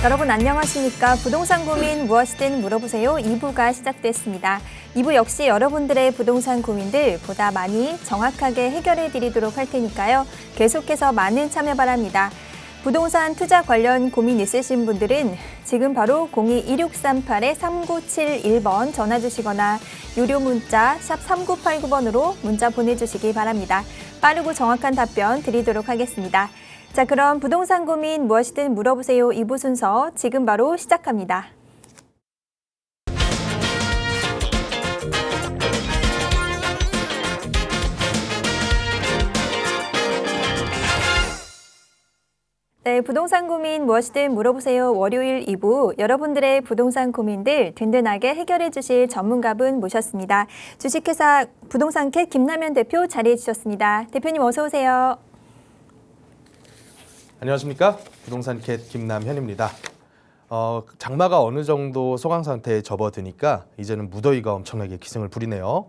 여러분 안녕하십니까? 부동산 고민 무엇이든 물어보세요. 2부가 시작됐습니다. 2부 역시 여러분들의 부동산 고민들 보다 많이 정확하게 해결해 드리도록 할 테니까요. 계속해서 많은 참여 바랍니다. 부동산 투자 관련 고민 있으신 분들은 지금 바로 02-2638-3971번 전화 주시거나 유료 문자 샵 3989번으로 문자 보내주시기 바랍니다. 빠르고 정확한 답변 드리도록 하겠습니다. 자, 그럼 부동산 고민 무엇이든 물어보세요. 2부 순서 지금 바로 시작합니다. 네, 부동산 고민 무엇이든 물어보세요. 월요일 2부 여러분들의 부동산 고민들 든든하게 해결해 주실 전문가분 모셨습니다. 주식회사 부동산캣 김남현 대표 자리해 주셨습니다. 대표님 어서 오세요. 안녕하십니까? 부동산캣 김남현입니다. 장마가 어느 정도 소강 상태에 접어드니까 이제는 무더위가 엄청나게 기승을 부리네요.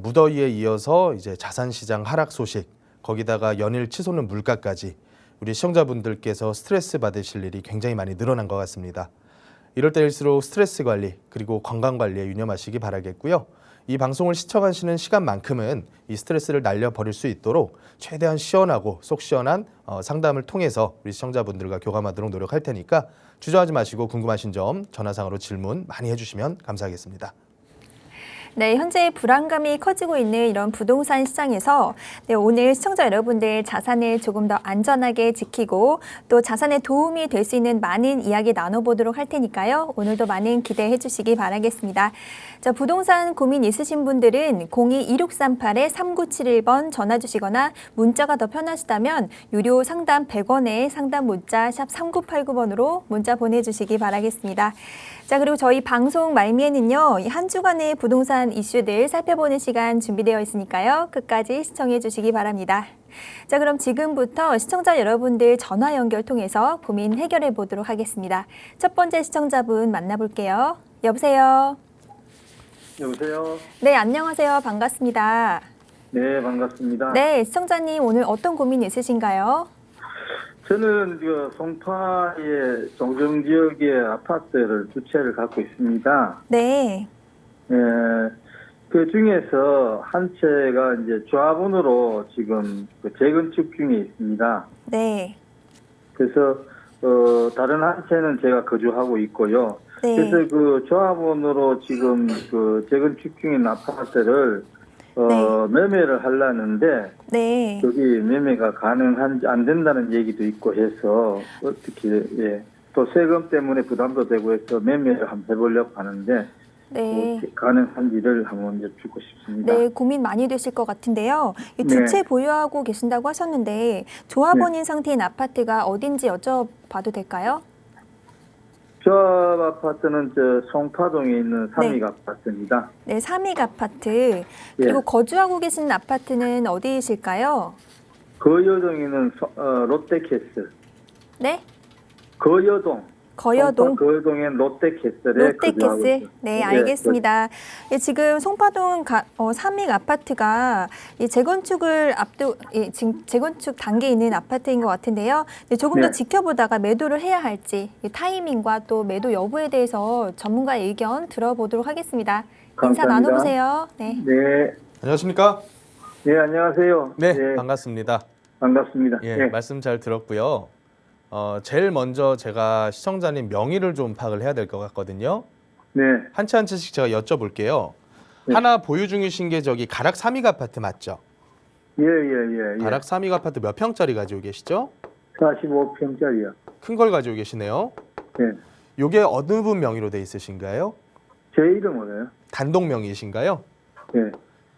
무더위에 이어서 이제 자산시장 하락 소식, 거기다가 연일 치솟는 물가까지 우리 시청자분들께서 스트레스 받으실 일이 굉장히 많이 늘어난 것 같습니다. 이럴 때일수록 스트레스 관리 그리고 건강 관리에 유념하시기 바라겠고요. 이 방송을 시청하시는 시간만큼은 이 스트레스를 날려버릴 수 있도록 최대한 시원하고 속 시원한 상담을 통해서 우리 시청자분들과 교감하도록 노력할 테니까 주저하지 마시고 궁금하신 점 전화상으로 질문 많이 해주시면 감사하겠습니다. 네, 현재 불안감이 커지고 있는 이런 부동산 시장에서 오늘 시청자 여러분들 자산을 조금 더 안전하게 지키고 또 자산에 도움이 될 수 있는 많은 이야기 나눠보도록 할 테니까요. 오늘도 많은 기대해 주시기 바라겠습니다. 자, 부동산 고민 있으신 분들은 02-2638-3971번 전화 주시거나 문자가 더 편하시다면 유료 상담 100원에 상담 문자 샵 3989번으로 문자 보내주시기 바라겠습니다. 자, 그리고 저희 방송 말미에는요, 한 주간의 부동산 이슈들 살펴보는 시간 준비되어 있으니까요. 끝까지 시청해 주시기 바랍니다. 자, 그럼 지금부터 시청자 여러분들 전화 연결 통해서 고민 해결해 보도록 하겠습니다. 첫 번째 시청자분 만나볼게요. 여보세요? 여보세요? 네, 안녕하세요. 반갑습니다. 네, 반갑습니다. 네, 시청자님 오늘 어떤 고민 있으신가요? 저는 송파의 종정 지역의 아파트를 두 채를 갖고 있습니다. 네. 그 중에서 한 채가 이제 조합원으로 지금 재건축 중에 있습니다. 네. 그래서 다른 한 채는 제가 거주하고 있고요. 네. 그래서 그 조합원으로 지금 그 재건축 중인 아파트를 매매를 하려는데 네. 여기 매매가 가능한지 안 된다는 얘기도 있고 해서 어떻게 또 세금 때문에 부담도 되고 해서 매매를 한번 해보려고 하는데 네. 가능한지를 한번 여쭙고 싶습니다. 네, 고민 많이 되실 것 같은데요. 두 채 보유하고 계신다고 하셨는데 조합원인 상태인 아파트가 어딘지 여쭤봐도 될까요? 조합 아파트는 송파동에 있는 삼익 아파트입니다. 네, 삼익 아파트. 그리고 거주하고 계신 아파트는 어디이실까요? 거여동에는 롯데캐슬. 네? 거여동. 거여동. 거여동엔 롯데캐슬에 롯데캐슬. 네, 알겠습니다. 지금 송파동 삼익 아파트가 재건축을 지금 재건축 단계에 있는 아파트인 것 같은데요. 조금 더 지켜보다가 매도를 해야 할지 타이밍과 또 매도 여부에 대해서 전문가의 의견 들어보도록 하겠습니다. 인사 감사합니다. 나눠보세요. 네. 네. 안녕하십니까? 네, 안녕하세요. 네, 반갑습니다. 반갑습니다. 예, 말씀 잘 들었고요. 제일 먼저 제가 시청자님 명의를 좀 파악을 해야 될 것 같거든요. 네. 한 채 한 채씩 제가 여쭤볼게요. 네. 하나 보유 중이신 게 저기 가락 삼익 아파트 맞죠? 예. 가락 삼익 아파트 몇 평짜리 가지고 계시죠? 45평짜리요. 큰 걸 가지고 계시네요. 네. 요게 어느 분 명의로 돼 있으신가요? 제 이름으로요? 단독 명의이신가요? 네.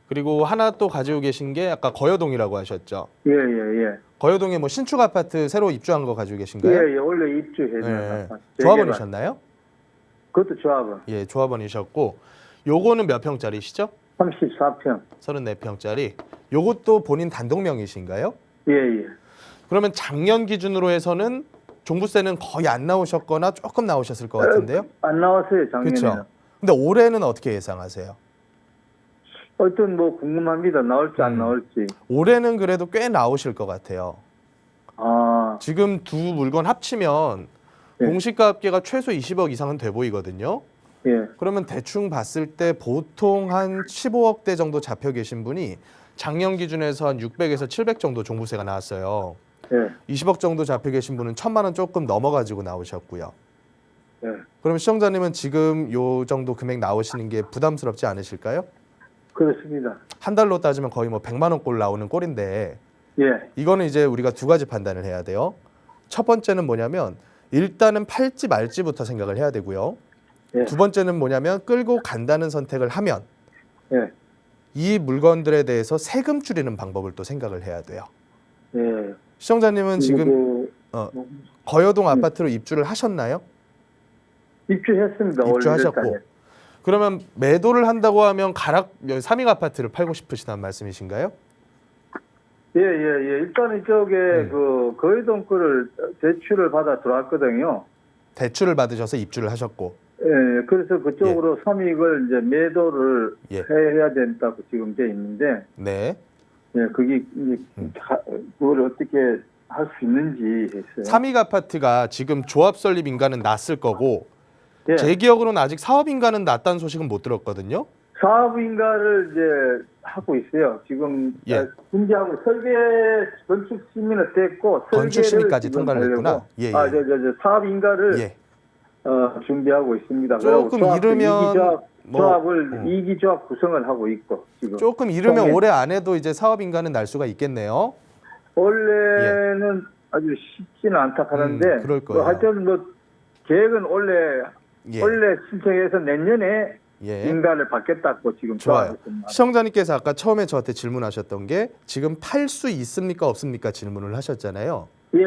그리고 하나 또 가지고 계신 게 아까 거여동이라고 하셨죠? 예. 거여동에 뭐 신축 아파트 새로 입주한 거 가지고 계신가요? 예, 원래 입주했는 네. 아파트. 조합원이셨나요? 그것도 조합원. 예, 조합원이셨고 요거는 몇 평짜리시죠? 34평. 34평짜리. 요것도 본인 단독 명의이신가요? 예. 그러면 작년 기준으로 해서는 종부세는 거의 안 나오셨거나 조금 나오셨을 것 같은데요? 안 나왔어요, 작년에는. 그렇죠. 근데 올해는 어떻게 예상하세요? 어떤 궁금합니다. 나올지 안 나올지. 올해는 그래도 꽤 나오실 것 같아요. 아, 지금 두 물건 합치면 예. 공시가 합계가 최소 20억 이상은 돼 보이거든요. 예. 그러면 대충 봤을 때 보통 한 15억대 정도 잡혀 계신 분이 작년 기준에서 한 600에서 700 정도 종부세가 나왔어요. 예. 20억 정도 잡혀 계신 분은 1,000만 원 조금 넘어가지고 나오셨고요. 예. 그럼 시청자님은 지금 요 정도 금액 나오시는 게 부담스럽지 않으실까요? 그렇습니다. 한 달로 따지면 거의 뭐 100만 원 꼴 나오는 꼴인데 예. 이거는 이제 우리가 두 가지 판단을 해야 돼요. 첫 번째는 뭐냐면 일단은 팔지 말지부터 생각을 해야 되고요. 예. 두 번째는 뭐냐면 끌고 간다는 선택을 하면 예. 이 물건들에 대해서 세금 줄이는 방법을 또 생각을 해야 돼요. 예. 시청자님은 지금 그리고 거여동 아파트로 입주를 하셨나요? 입주했습니다. 올 입주하셨고. 몇 달에. 그러면 매도를 한다고 하면 가락 삼익 아파트를 팔고 싶으시다는 말씀이신가요? 예. 일단 이쪽에 그 거의동 거를 대출을 받아 들어왔거든요. 대출을 받으셔서 입주를 하셨고. 예. 그래서 그쪽으로 삼익을 이제 매도를 예. 해야 된다고 지금 돼 있는데, 네. 예, 그게 이제 그걸 어떻게 할 수 있는지 했어요. 삼익 아파트가 지금 조합 설립 인가는 났을 거고 예. 제 기억으로는 아직 사업 인가는 났다는 소식은 못 들었거든요. 사업인가를 이제 하고 있어요. 지금 예. 준비하고 설계 건축 심의는 됐고 건축 설계를 심의까지 지금 통과를 하려고. 했구나. 예, 예. 저 사업인가를 예. 준비하고 있습니다. 조금 그리고 이르면 조합을 이기조합 구성을 하고 있고 지금. 조금 이르면 통해. 올해 안에도 이제 사업 인가는 날 수가 있겠네요. 원래는 아주 쉽지는 않다 하는데 그럴 거예요. 하여튼 뭐 계획은 원래 예. 신청해서 내년에 예. 인가를 받겠다고 지금 좋아요. 조합했습니다. 시청자님께서 아까 처음에 저한테 질문하셨던 게 지금 팔 수 있습니까 없습니까 질문을 하셨잖아요. 예.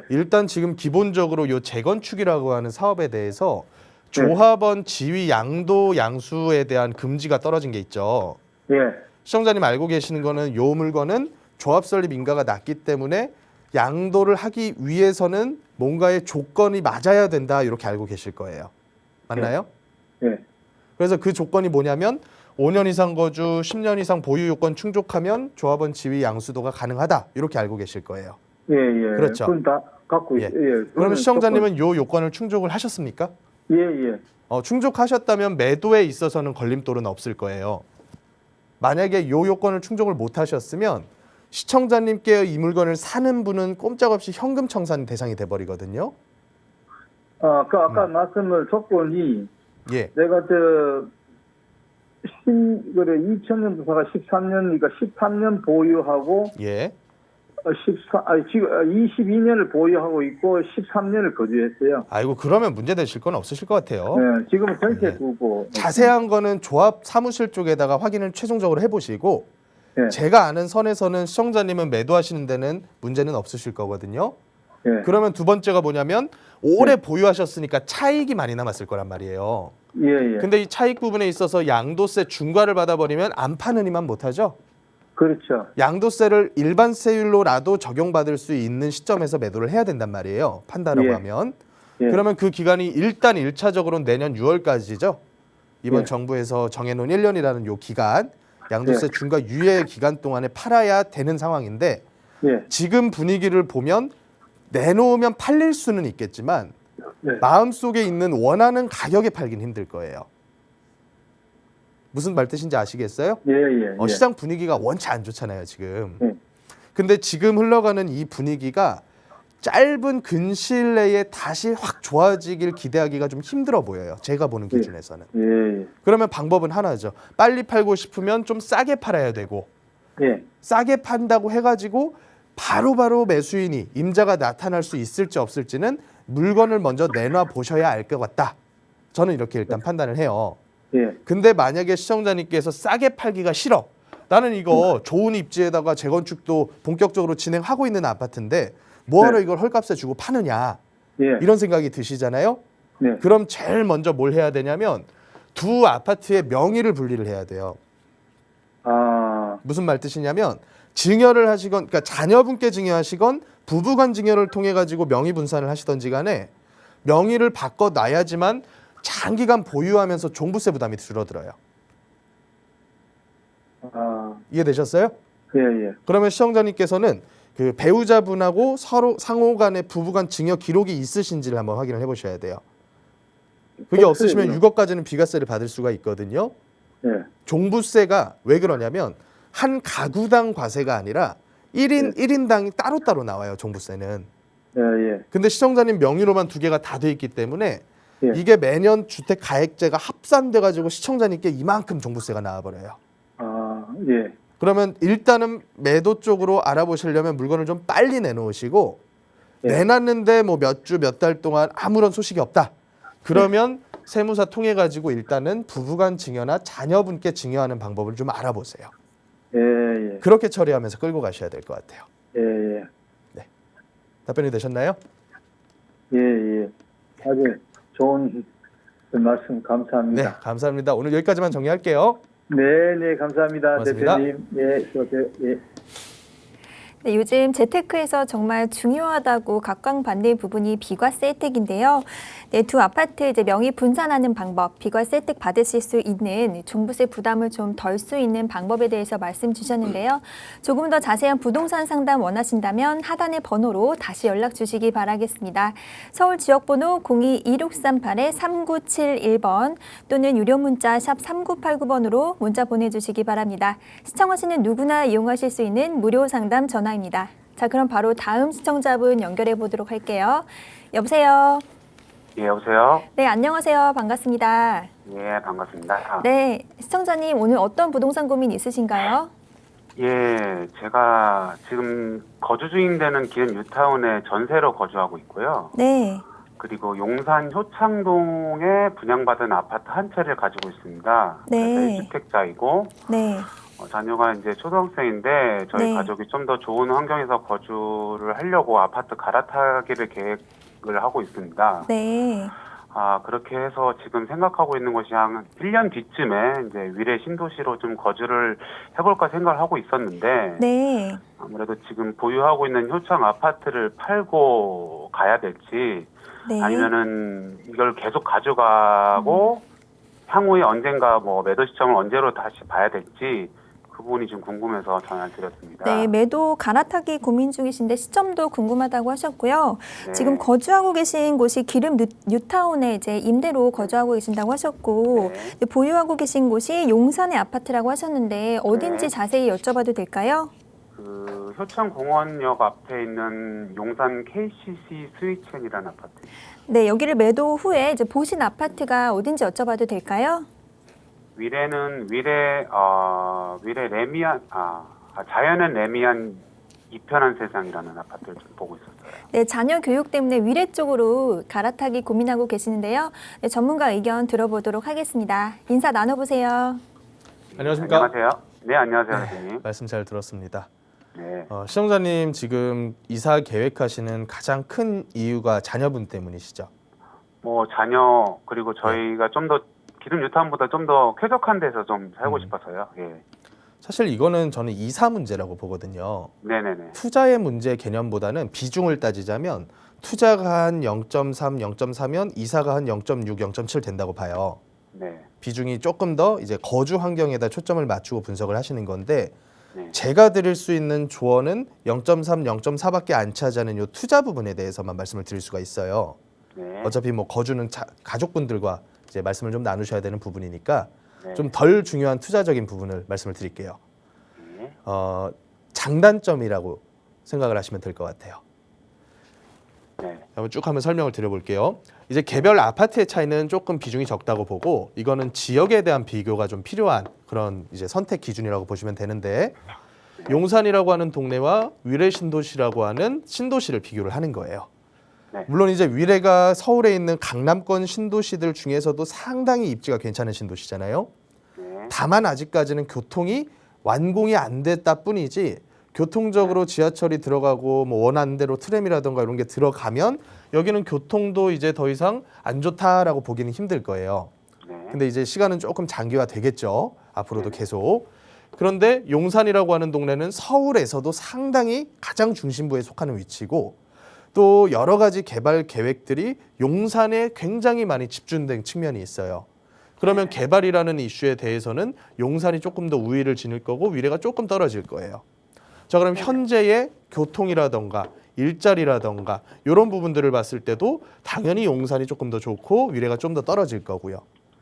일단 지금 기본적으로 요 재건축이라고 하는 사업에 대해서 조합원 지위 양도 양수에 대한 금지가 떨어진 게 있죠. 예. 시청자님 알고 계시는 거는 요 물건은 조합 설립 인가가 났기 때문에 양도를 하기 위해서는 뭔가의 조건이 맞아야 된다 이렇게 알고 계실 거예요. 맞나요? 예. 그래서 그 조건이 뭐냐면 5년 이상 거주, 10년 이상 보유 요건 충족하면 조합원 지위 양수도가 가능하다 이렇게 알고 계실 거예요. 예. 그렇죠. 그건 다 갖고 예. 있어요. 그러면 시청자님은 요 요건을 충족을 하셨습니까? 예. 충족하셨다면 매도에 있어서는 걸림돌은 없을 거예요. 만약에 요 요건을 충족을 못 하셨으면 시청자님께 이 물건을 사는 분은 꼼짝없이 현금 청산 대상이 돼 버리거든요. 아까 말씀을 조건이 예. 내가 2000년도 사가 13년이니까 13년 보유하고 예. 22년을 보유하고 있고 13년을 거주했어요. 아이고 그러면 문제 되실 건 없으실 것 같아요. 네, 지금은 전세 예. 두고 자세한 거는 조합 사무실 쪽에다가 확인을 최종적으로 해보시고 네. 제가 아는 선에서는 시청자님은 매도하시는 데는 문제는 없으실 거거든요. 예. 그러면 두 번째가 뭐냐면 오래 보유하셨으니까 차익이 많이 남았을 거란 말이에요. 예. 근데 이 차익 부분에 있어서 양도세 중과를 받아버리면 안 파는 이만 못하죠. 그렇죠. 양도세를 일반 세율로라도 적용받을 수 있는 시점에서 매도를 해야 된단 말이에요. 판다라고 예. 하면. 예. 그러면 그 기간이 일단 1차적으로 내년 6월까지죠. 이번 예. 정부에서 정해놓은 1년이라는 요 기간, 양도세 예. 중과 유예 기간 동안에 팔아야 되는 상황인데 예. 지금 분위기를 보면 내놓으면 팔릴 수는 있겠지만 네. 마음속에 있는 원하는 가격에 팔긴 힘들 거예요. 무슨 말 뜻인지 아시겠어요? 예. 시장 분위기가 원체 안 좋잖아요, 지금. 예. 근데 지금 흘러가는 이 분위기가 짧은 근시일 내에 다시 확 좋아지길 기대하기가 좀 힘들어 보여요. 제가 보는 기준에서는. 예. 그러면 방법은 하나죠. 빨리 팔고 싶으면 좀 싸게 팔아야 되고 예. 싸게 판다고 해가지고 바로바로 매수인이 임자가 나타날 수 있을지 없을지는 물건을 먼저 내놔 보셔야 알 것 같다. 저는 이렇게 일단 판단을 해요. 예. 근데 만약에 시청자님께서 싸게 팔기가 싫어. 나는 이거 좋은 입지에다가 재건축도 본격적으로 진행하고 있는 아파트인데 뭐하러 이걸 헐값에 주고 파느냐. 예. 이런 생각이 드시잖아요. 네. 그럼 제일 먼저 뭘 해야 되냐면 두 아파트의 명의를 분리를 해야 돼요. 무슨 말 뜻이냐면 증여를 하시건 그러니까 자녀분께 증여하시건 부부간 증여를 통해 가지고 명의 분산을 하시던지 간에 명의를 바꿔 놔야지만 장기간 보유하면서 종부세 부담이 줄어들어요. 이해되셨어요? 예. 그러면 시청자님께서는 그 배우자분하고 서로 상호 간의 부부간 증여 기록이 있으신지를 한번 확인을 해보셔야 돼요. 그게 없으시면 없어요. 6억까지는 비과세를 받을 수가 있거든요. 예. 종부세가 왜 그러냐면 한 가구당 과세가 아니라 1인 네. 1인당이 따로따로 나와요. 종부세는. 예, 예. 근데 시청자님 명의로만 두 개가 다 돼 있기 때문에 예. 이게 매년 주택 가액제가 합산돼 가지고 시청자님께 이만큼 종부세가 나와 버려요. 아, 예. 그러면 일단은 매도 쪽으로 알아보시려면 물건을 좀 빨리 내놓으시고 예. 내놨는데 뭐 몇 주 몇 달 동안 아무런 소식이 없다. 그러면 세무사 통해 가지고 일단은 부부간 증여나 자녀분께 증여하는 방법을 좀 알아보세요. 예, 예. 그렇게 처리하면서 끌고 가셔야 될 것 같아요. 예, 예. 답변이 되셨나요? 예, 예. 아주 좋은 말씀 네, 감사합니다. 감사합니다. 오늘 여기까지만 정리할게요. 네, 네, 감사합니다. 고맙습니다. 대표님. 예, 예. 네, 요즘 재테크에서 정말 중요하다고 각광받는 부분이 비과세 혜택인데요. 네, 두 아파트 이제 명의 분산하는 방법, 비과세 혜택 받으실 수 있는 종부세 부담을 좀 덜 수 있는 방법에 대해서 말씀 주셨는데요. 조금 더 자세한 부동산 상담 원하신다면 하단의 번호로 다시 연락 주시기 바라겠습니다. 서울 지역번호 02-1638-3971번 또는 유료 문자 샵 3989번으로 문자 보내주시기 바랍니다. 시청하시는 누구나 이용하실 수 있는 무료 상담 전화입니다. 자, 그럼 바로 다음 시청자분 연결해 보도록 할게요. 여보세요. 예, 여보세요? 네, 안녕하세요. 반갑습니다. 예, 반갑습니다. 네, 시청자님 오늘 어떤 부동산 고민 있으신가요? 예, 제가 지금 거주 중인데는 기흥 뉴타운에 전세로 거주하고 있고요. 네, 그리고 용산 효창동에 분양받은 아파트 한 채를 가지고 있습니다. 네. 그래서 1주택자이고 네, 자녀가 이제 초등학생인데 저희 네. 가족이 좀 더 좋은 환경에서 거주를 하려고 아파트 갈아타기를 계획을 하고 있습니다. 네, 그렇게 해서 지금 생각하고 있는 것이 한 1년 뒤쯤에 이제 위례 신도시로 좀 거주를 해볼까 생각을 하고 있었는데, 네, 아무래도 지금 보유하고 있는 효창 아파트를 팔고 가야 될지, 네. 아니면은 이걸 계속 가져가고, 향후에 언젠가 뭐 매도 시점을 언제로 다시 봐야 될지, 그 부분이 좀 궁금해서 전화를 드렸습니다. 네, 매도 갈아타기 고민 중이신데 시점도 궁금하다고 하셨고요. 네. 지금 거주하고 계신 곳이 기름 뉴타운에 이제 임대로 거주하고 계신다고 하셨고 네. 보유하고 계신 곳이 용산의 아파트라고 하셨는데 어딘지 네. 자세히 여쭤봐도 될까요? 그 효창공원역 앞에 있는 용산 KCC 스위첸이라는 아파트. 네, 여기를 매도 후에 이제 보신 아파트가 어딘지 여쭤봐도 될까요? 위례는 위례 레미안 자연의 레미안 이편한 세상이라는 아파트를 좀 보고 있었어요. 네, 자녀 교육 때문에 위례 쪽으로 갈아타기 고민하고 계시는데요. 네, 전문가 의견 들어보도록 하겠습니다. 인사 나눠보세요. 안녕하십니까? 안녕하세요. 네, 안녕하세요, 대표님. 말씀 잘 들었습니다. 네. 시청자님 지금 이사 계획하시는 가장 큰 이유가 자녀분 때문이시죠? 뭐 자녀 그리고 저희가 좀 더 기름 뉴타운보다 좀 더 쾌적한 데서 좀 살고 싶어서요. 예. 사실 이거는 저는 이사 문제라고 보거든요. 네네네. 투자의 문제 개념보다는 비중을 따지자면 투자가 한 0.3, 0.4면 이사가 한 0.6, 0.7 된다고 봐요. 네. 비중이 조금 더 이제 거주 환경에다 초점을 맞추고 분석을 하시는 건데 네. 제가 드릴 수 있는 조언은 0.3, 0.4밖에 안 차지하는 이 투자 부분에 대해서만 말씀을 드릴 수가 있어요. 네. 어차피 뭐 거주는 가족분들과 이제 말씀을 좀 나누셔야 되는 부분이니까 네. 좀 덜 중요한 투자적인 부분을 말씀을 드릴게요. 네. 장단점이라고 생각을 하시면 될 것 같아요. 네. 한번 쭉 한번 설명을 드려볼게요. 이제 개별 아파트의 차이는 조금 비중이 적다고 보고 이거는 지역에 대한 비교가 좀 필요한 그런 이제 선택 기준이라고 보시면 되는데 용산이라고 하는 동네와 위례 신도시라고 하는 신도시를 비교를 하는 거예요. 네. 물론 이제 위례가 서울에 있는 강남권 신도시들 중에서도 상당히 입지가 괜찮은 신도시잖아요. 네. 다만 아직까지는 교통이 완공이 안 됐다 뿐이지 교통적으로 지하철이 들어가고 뭐 원하는 대로 트램이라든가 이런 게 들어가면 여기는 교통도 이제 더 이상 안 좋다라고 보기는 힘들 거예요. 네. 근데 이제 시간은 조금 장기화 되겠죠. 앞으로도 계속. 그런데 용산이라고 하는 동네는 서울에서도 상당히 가장 중심부에 속하는 위치고 또 여러 가지 개발 계획들이 용산에 굉장히 많이 집중된 측면이 있어요. 그러면 개발이라는 이슈에 대해서는 용산이 조금 더 우위를 지닐 거고 위례가 조금 떨어질 거예요. 자, 그럼 현재의 교통이라던가 일자리라던가 이런 부분들을 봤을 때도 당연히 용산이 조금 더 좋고 위례가 좀 더 떨어질 거고요.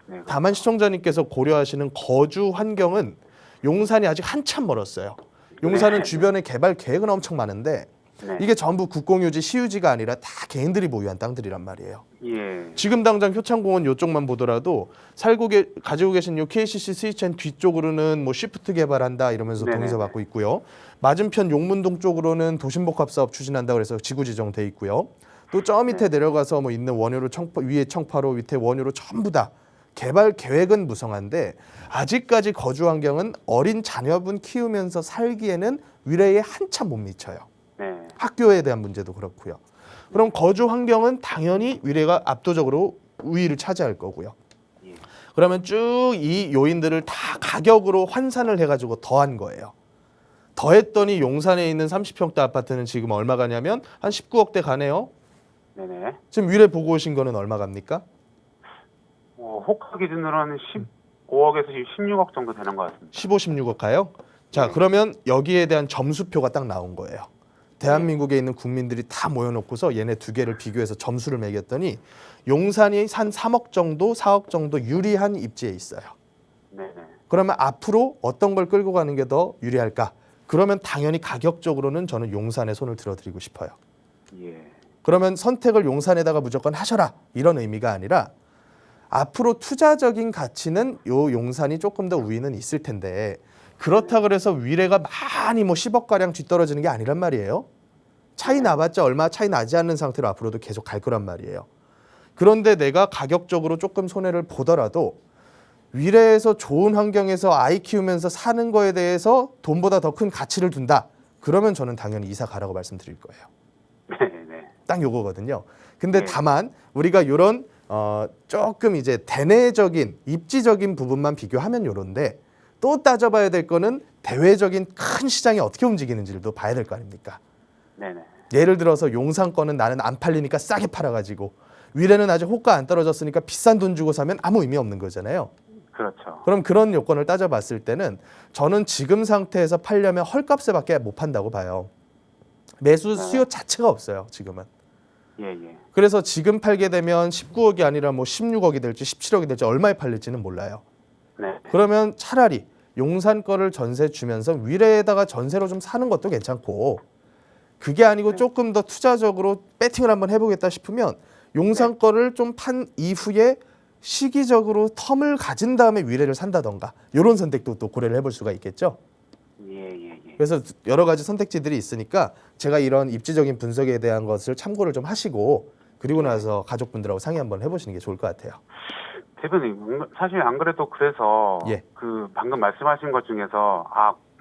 네. 다만 시청자님께서 고려하시는 거주 환경은 용산이 아직 한참 멀었어요. 용산은 주변에 개발 계획은 엄청 많은데 네. 이게 전부 국공유지, 시유지가 아니라 다 개인들이 보유한 땅들이란 말이에요. 예. 지금 당장 효창공원 요쪽만 보더라도 가지고 계신 요 KCC 스위첸 뒤쪽으로는 뭐 시프트 개발한다 이러면서 네네네. 동의서 받고 있고요. 맞은편 용문동 쪽으로는 도심복합 사업 추진한다 그래서 지구 지정돼 있고요. 또 저 밑에 내려가서 뭐 있는 원효로 위에 청파로 밑에 원효로 전부 다 개발 계획은 무성한데 아직까지 거주 환경은 어린 자녀분 키우면서 살기에는 위례에 한참 못 미쳐요. 네. 학교에 대한 문제도 그렇고요. 그럼 거주 환경은 당연히 위례가 압도적으로 우위를 차지할 거고요. 예. 그러면 쭉 이 요인들을 다 가격으로 환산을 해가지고 더한 거예요. 더했더니 용산에 있는 30평대 아파트는 지금 얼마 가냐면 한 19억대 가네요. 네네. 지금 위례 보고 오신 거는 얼마 갑니까? 호가 기준으로는 15억에서 16억 정도 되는 것 같습니다. 15, 16억 가요? 자, 그러면 여기에 대한 점수표가 딱 나온 거예요. 대한민국에 있는 국민들이 다 모여놓고서 얘네 두 개를 비교해서 점수를 매겼더니 용산이 한 3억 정도, 4억 정도 유리한 입지에 있어요. 네네. 그러면 앞으로 어떤 걸 끌고 가는 게 더 유리할까? 그러면 당연히 가격적으로는 저는 용산에 손을 들어드리고 싶어요. 예. 그러면 선택을 용산에다가 무조건 하셔라 이런 의미가 아니라 앞으로 투자적인 가치는 요 용산이 조금 더 우위는 있을 텐데 그렇다 그래서 위례가 많이 뭐 10억 가량 뒤떨어지는 게 아니란 말이에요. 차이 나봤자 얼마 차이 나지 않는 상태로 앞으로도 계속 갈 거란 말이에요. 그런데 내가 가격적으로 조금 손해를 보더라도 위례에서 좋은 환경에서 아이 키우면서 사는 거에 대해서 돈보다 더 큰 가치를 둔다. 그러면 저는 당연히 이사 가라고 말씀드릴 거예요. 네네. 딱 요거거든요. 근데 네. 다만 우리가 요런 조금 이제 대내적인 입지적인 부분만 비교하면 요런데 또 따져봐야 될 거는 대외적인 큰 시장이 어떻게 움직이는지를 또 봐야 될 거 아닙니까? 네네. 예를 들어서 용산 거는 나는 안 팔리니까 싸게 팔아가지고 위례는 아직 호가 안 떨어졌으니까 비싼 돈 주고 사면 아무 의미 없는 거잖아요. 그렇죠. 그럼 그런 요건을 따져봤을 때는 저는 지금 상태에서 팔려면 헐값에밖에 못 판다고 봐요. 매수 수요 자체가 없어요. 지금은. 예예. 그래서 지금 팔게 되면 19억이 아니라 뭐 16억이 될지 17억이 될지 얼마에 팔릴지는 몰라요. 네. 그러면 차라리 용산 거를 전세 주면서 위례에다가 전세로 좀 사는 것도 괜찮고 그게 아니고 조금 더 투자적으로 배팅을 한번 해보겠다 싶으면 용산 거를 좀 판 이후에 시기적으로 텀을 가진 다음에 위례를 산다던가 이런 선택도 또 고려를 해볼 수가 있겠죠. 예예예. 그래서 여러 가지 선택지들이 있으니까 제가 이런 입지적인 분석에 대한 것을 참고를 좀 하시고 그리고 나서 가족분들하고 상의 한번 해보시는 게 좋을 것 같아요. 대표님 사실 안 그래도 그래서 예. 그 방금 말씀하신 것 중에서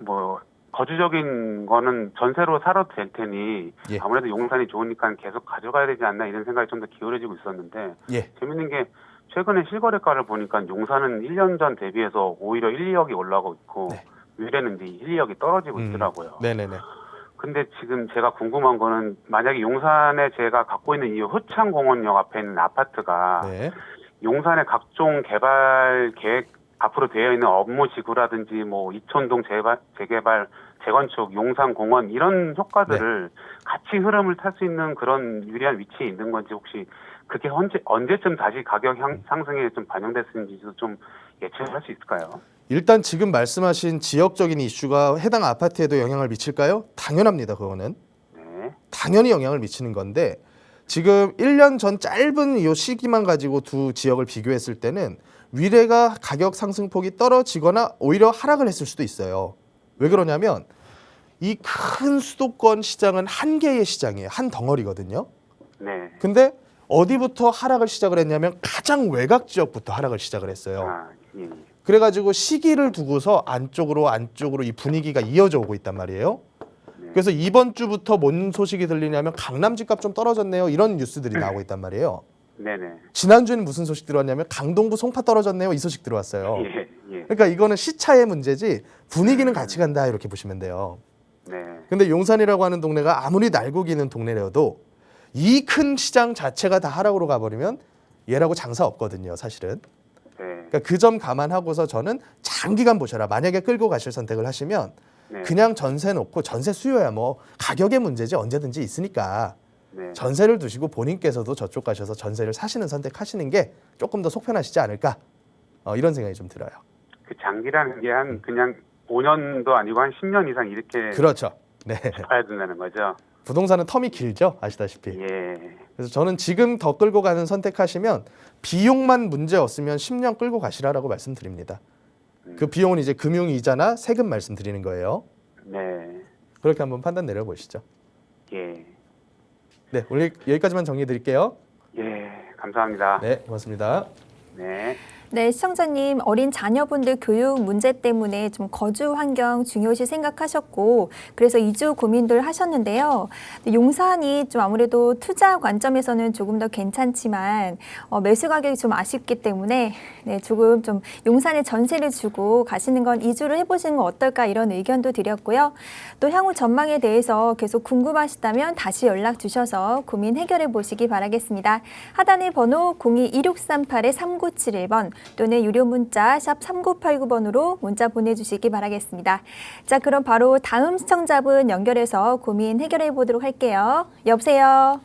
뭐 거주적인 거는 전세로 살아도 될 테니 예. 아무래도 용산이 좋으니까 계속 가져가야 되지 않나 이런 생각이 좀 더 기울어지고 있었는데 예. 재밌는 게 최근에 실거래가를 보니까 용산은 1년 전 대비해서 오히려 1, 2억이 올라가고 있고 네. 위례는 이제 1, 2억이 떨어지고 있더라고요. 네네네. 근데 지금 제가 궁금한 거는 만약에 용산에 제가 갖고 있는 이 효창공원역 앞에 있는 아파트가 네. 용산의 각종 개발 계획 앞으로 되어 있는 업무 지구라든지 뭐 이촌동 재개발, 재건축, 용산공원 이런 효과들을 같이 흐름을 탈 수 있는 그런 유리한 위치에 있는 건지 혹시 그게 언제쯤 다시 가격 상승에 좀 반영됐는지도 좀 예측할 수 있을까요? 일단 지금 말씀하신 지역적인 이슈가 해당 아파트에도 영향을 미칠까요? 당연합니다. 그거는. 네. 당연히 영향을 미치는 건데 지금 1년 전 짧은 이 시기만 가지고 두 지역을 비교했을 때는 위례가 가격 상승폭이 떨어지거나 오히려 하락을 했을 수도 있어요. 왜 그러냐면 이 큰 수도권 시장은 한 개의 시장이에요. 한 덩어리거든요. 네. 근데 어디부터 하락을 시작을 했냐면 가장 외곽 지역부터 하락을 시작을 했어요. 예. 그래가지고 시기를 두고서 안쪽으로 이 분위기가 이어져 오고 있단 말이에요. 네. 그래서 이번 주부터 뭔 소식이 들리냐면 강남 집값 좀 떨어졌네요. 이런 뉴스들이 나오고 있단 말이에요. 네네. 지난주에는 무슨 소식 들어왔냐면 강동구 송파 떨어졌네요. 이 소식 들어왔어요. 예. 그러니까 이거는 시차의 문제지 분위기는 같이 간다 이렇게 보시면 돼요. 네. 근데 용산이라고 하는 동네가 아무리 날고기는 동네라도 이 큰 시장 자체가 다 하락으로 가버리면 얘라고 장사 없거든요. 사실은. 네. 그러니까 그 점 감안하고서 저는 장기간 보셔라. 만약에 끌고 가실 선택을 하시면 네. 그냥 전세 놓고 전세 수요야 뭐 가격의 문제지 언제든지 있으니까 네. 전세를 두시고 본인께서도 저쪽 가셔서 전세를 사시는 선택하시는 게 조금 더 속편하시지 않을까 이런 생각이 좀 들어요. 그 장기라는 게 한 그냥 5년도 아니고 한 10년 이상 이렇게 그렇죠. 네. 봐야 된다는 거죠. 부동산은 텀이 길죠, 아시다시피. 예. 그래서 저는 지금 더 끌고 가는 선택하시면 비용만 문제 없으면 10년 끌고 가시라라고 말씀드립니다. 그 비용은 이제 금융 이자나 세금 말씀드리는 거예요. 네. 그렇게 한번 판단 내려보시죠. 예. 네, 오늘 여기까지만 정리해 드릴게요. 예. 감사합니다. 네, 고맙습니다. 네. 네, 시청자님 어린 자녀분들 교육 문제 때문에 좀 거주 환경 중요시 생각하셨고 그래서 이주 고민들 하셨는데요. 용산이 좀 아무래도 투자 관점에서는 조금 더 괜찮지만 매수 가격이 좀 아쉽기 때문에 네, 조금 좀 용산에 전세를 주고 가시는 건 이주를 해보시는 건 어떨까 이런 의견도 드렸고요. 또 향후 전망에 대해서 계속 궁금하시다면 다시 연락 주셔서 고민 해결해 보시기 바라겠습니다. 하단의 번호 02-2638-3971번 또는 유료 문자 샵 3989번으로 문자 보내주시기 바라겠습니다. 자, 그럼 바로 다음 시청자분 연결해서 고민 해결해 보도록 할게요. 여보세요?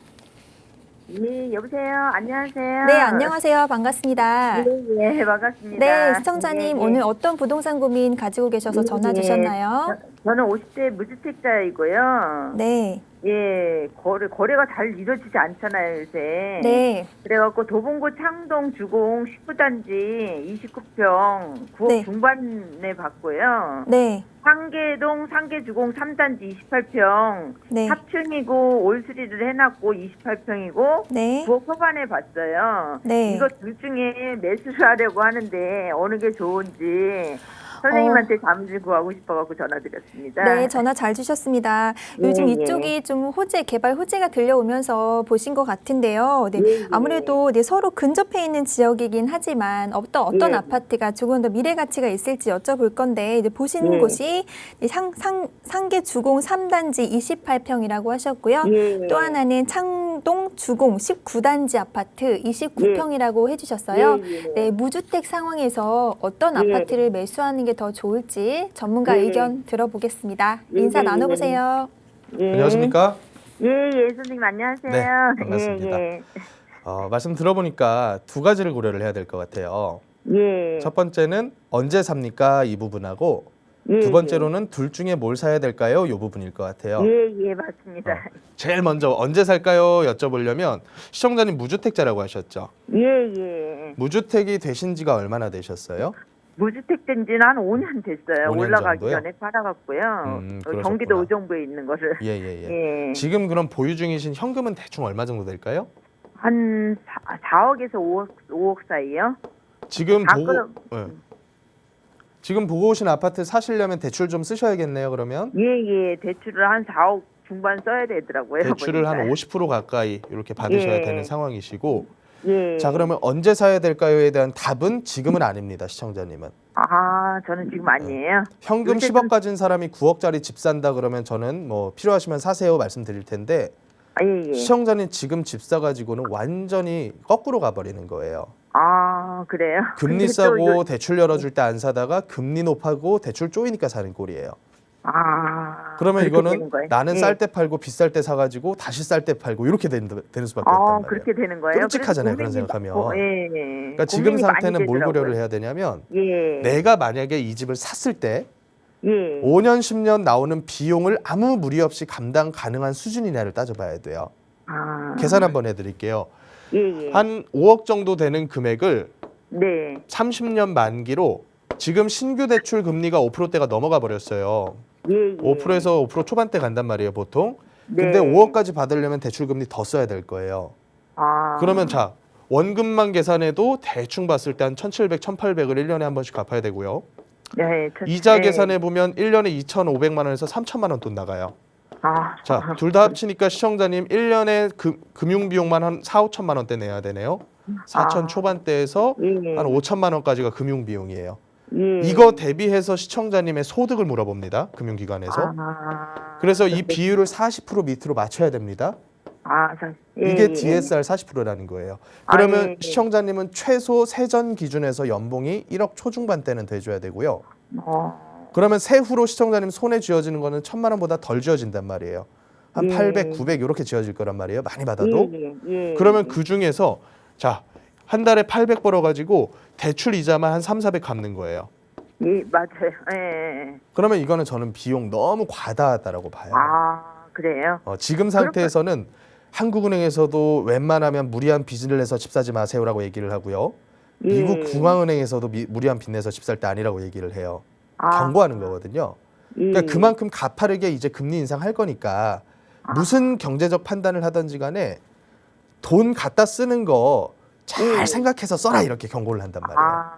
네, 여보세요. 안녕하세요. 네, 안녕하세요. 반갑습니다. 네, 반갑습니다. 네, 시청자님 네, 오늘 어떤 부동산 고민 가지고 계셔서 전화 주셨나요? 저는 50대 무주택자이고요. 네, 예, 거래가 잘 이루어지지 않잖아요, 요새. 네, 그래갖고 도봉구 창동 주공 19단지 29평 9억 네. 중반에 받고요. 네, 상계동 상계주공 3단지 28평 네, 합층이고 올수리를 해놨고 28평이고 네, 9억 초반에 봤어요. 네. 이거 둘 중에 매수를 하려고 하는데 어느 게 좋은지 선생님한테 잠시 구하고 싶어갖고 전화드렸습니다. 네, 전화 잘 주셨습니다. 요즘 예, 이쪽이 좀 개발 호재가 들려오면서 보신 것 같은데요. 네, 예, 예. 아무래도 네, 서로 근접해 있는 지역이긴 하지만 어떤 예. 아파트가 조금 더 미래 가치가 있을지 여쭤볼 건데 이제 보시는 예. 곳이 상계 주공 3단지 28평이라고 하셨고요. 예. 또 하나는 창동 주공 19단지 아파트 29평이라고 해주셨어요. 예, 예. 네, 무주택 상황에서 어떤 예. 아파트를 매수하는 게 더 좋을지 전문가 예. 의견 들어보겠습니다. 예, 인사 예, 나눠보세요. 예. 안녕하십니까? 예, 선생님 안녕하세요. 네, 반갑습니다. 예, 말씀 들어보니까 두 가지를 고려를 해야 될 것 같아요. 예. 첫 번째는 언제 삽니까? 이 부분하고 예, 두 번째로는 둘 중에 뭘 사야 될까요? 이 부분일 것 같아요. 예, 맞습니다. 제일 먼저 언제 살까요? 여쭤보려면 시청자님 무주택자라고 하셨죠. 예. 무주택이 되신 지가 얼마나 되셨어요? 무주택 된 지는 한 5년 됐어요. 5년 올라가기 정도요? 전에 팔아갔고요. 그러셨구나. 경기도 의정부에 있는 거를. 예. 예. 지금 그럼 보유 중이신 현금은 대충 얼마 정도 될까요? 한 4억에서 5억 사이요? 지금 다 보고 끌어- 예. 지금 보고 오신 아파트 사시려면 대출 좀 쓰셔야겠네요. 그러면 예. 대출을 한 4억 중반 써야 되더라고요. 대출을 한 보니까. 50% 가까이 이렇게 받으셔야 예. 되는 상황이시고 예. 자 그러면 언제 사야 될까요에 대한 답은 지금은 아닙니다. 시청자님은 저는 지금 아니에요. 현금 요새 10억 가진 사람이 9억짜리 집 산다 그러면 저는 뭐 필요하시면 사세요 말씀드릴 텐데 예. 시청자님 지금 집 사가지고는 완전히 거꾸로 가버리는 거예요. 그래요? 금리 근데 또 싸고 대출 열어줄 때 안 사다가 금리 높아고 대출 쪼이니까 사는 꼴이에요. 그러면 그렇게 이거는 되는 거예요? 나는 예. 쌀 때 팔고 비쌀 때 사가지고 다시 쌀 때 팔고 이렇게 되는 수밖에 없단 말이에요. 그렇게 되는 거예요? 끔찍하잖아요, 그런 그래서 생각하면. 예. 그러니까 지금 고민이 상태는 많이 뭘 되더라고요. 고려를 해야 되냐면 예. 내가 만약에 이 집을 샀을 때 예. 5년, 10년 나오는 비용을 아무 무리 없이 감당 가능한 수준이냐를 따져봐야 돼요. 계산 한번 해드릴게요. 예. 한 5억 정도 되는 금액을 네. 30년 만기로 지금 신규 대출 금리가 5%대가 넘어가 버렸어요. 예. 5%에서 5% 초반대 간단 말이에요, 보통. 네. 근데 5억까지 받으려면 대출 금리 더 써야 될 거예요. 그러면 자, 원금만 계산해도 대충 봤을 때 한 1,700, 1,800을 1년에 한 번씩 갚아야 되고요. 네. 이자 계산해 보면 1년에 2,500만 원에서 3,000만 원 돈 나가요. 자, 둘 다 합치니까 시청자님 1년에 금융 비용만 한 4, 5천만 원대 내야 되네요. 4천 초반대에서 예. 한 5천만 원까지가 금융 비용이에요. 예. 이거 대비해서 시청자님의 소득을 물어봅니다. 금융기관에서. 그래서 이 비율을 40% 밑으로 맞춰야 됩니다. 이게 DSR 40%라는 거예요. 그러면 시청자님은 최소 세전 기준에서 연봉이 1억 초중반대는 돼줘야 되고요. 그러면 세후로 시청자님 손에 쥐어지는 거는 1,000만 원보다 덜 쥐어진단 말이에요. 한 예. 800, 900 이렇게 쥐어질 거란 말이에요. 많이 받아도. 예. 그러면 그 중에서 자, 한 달에 800 벌어 가지고 대출 이자만 한 3, 400 갚는 거예요. 예, 맞아요. 예. 그러면 이거는 저는 비용 너무 과다하다라고 봐요. 아, 그래요? 지금 상태에서는 한국은행에서도 웬만하면 무리한 빚을 내서 집 사지 마세요라고 얘기를 하고요. 미국 예. 중앙은행에서도 무리한 빚 내서 집 살 때 아니라고 얘기를 해요. 아. 경고하는 거거든요. 그러니까 그만큼 가파르게 이제 금리 인상할 거니까 무슨 경제적 판단을 하든지 간에 돈 갖다 쓰는 거 잘 생각해서 써라 이렇게 경고를 한단 말이에요. 아,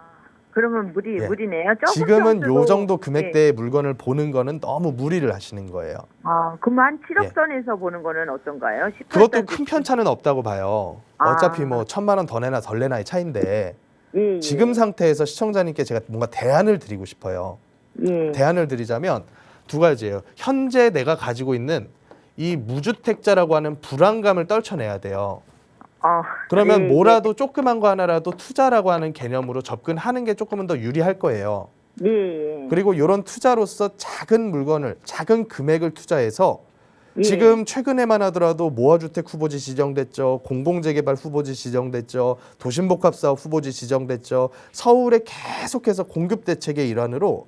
그러면 예. 무리네요. 조금 지금은 요 정도도- 정도 금액대의 물건을 보는 거는 너무 무리를 하시는 거예요. 아, 그럼 한 7억 예. 선에서 보는 거는 어떤가요? 18 그것도 선에서 큰 편차는 없다고 봐요. 아. 어차피 뭐 1,000만 원 더 내나 덜 내나의 차이인데 예. 지금 상태에서 시청자님께 제가 뭔가 대안을 드리고 싶어요. 예. 대안을 드리자면 두 가지예요. 현재 내가 가지고 있는 이 무주택자라고 하는 불안감을 떨쳐내야 돼요. 그러면 예, 뭐라도 조그만 거 하나라도 투자라고 하는 개념으로 접근하는 게 조금은 더 유리할 거예요. 예. 그리고 이런 투자로서 작은 물건을 작은 금액을 투자해서 예. 지금 최근에만 하더라도 모아주택 후보지 지정됐죠. 공공재개발 후보지 지정됐죠. 도심복합사업 후보지 지정됐죠. 서울에 계속해서 공급대책의 일환으로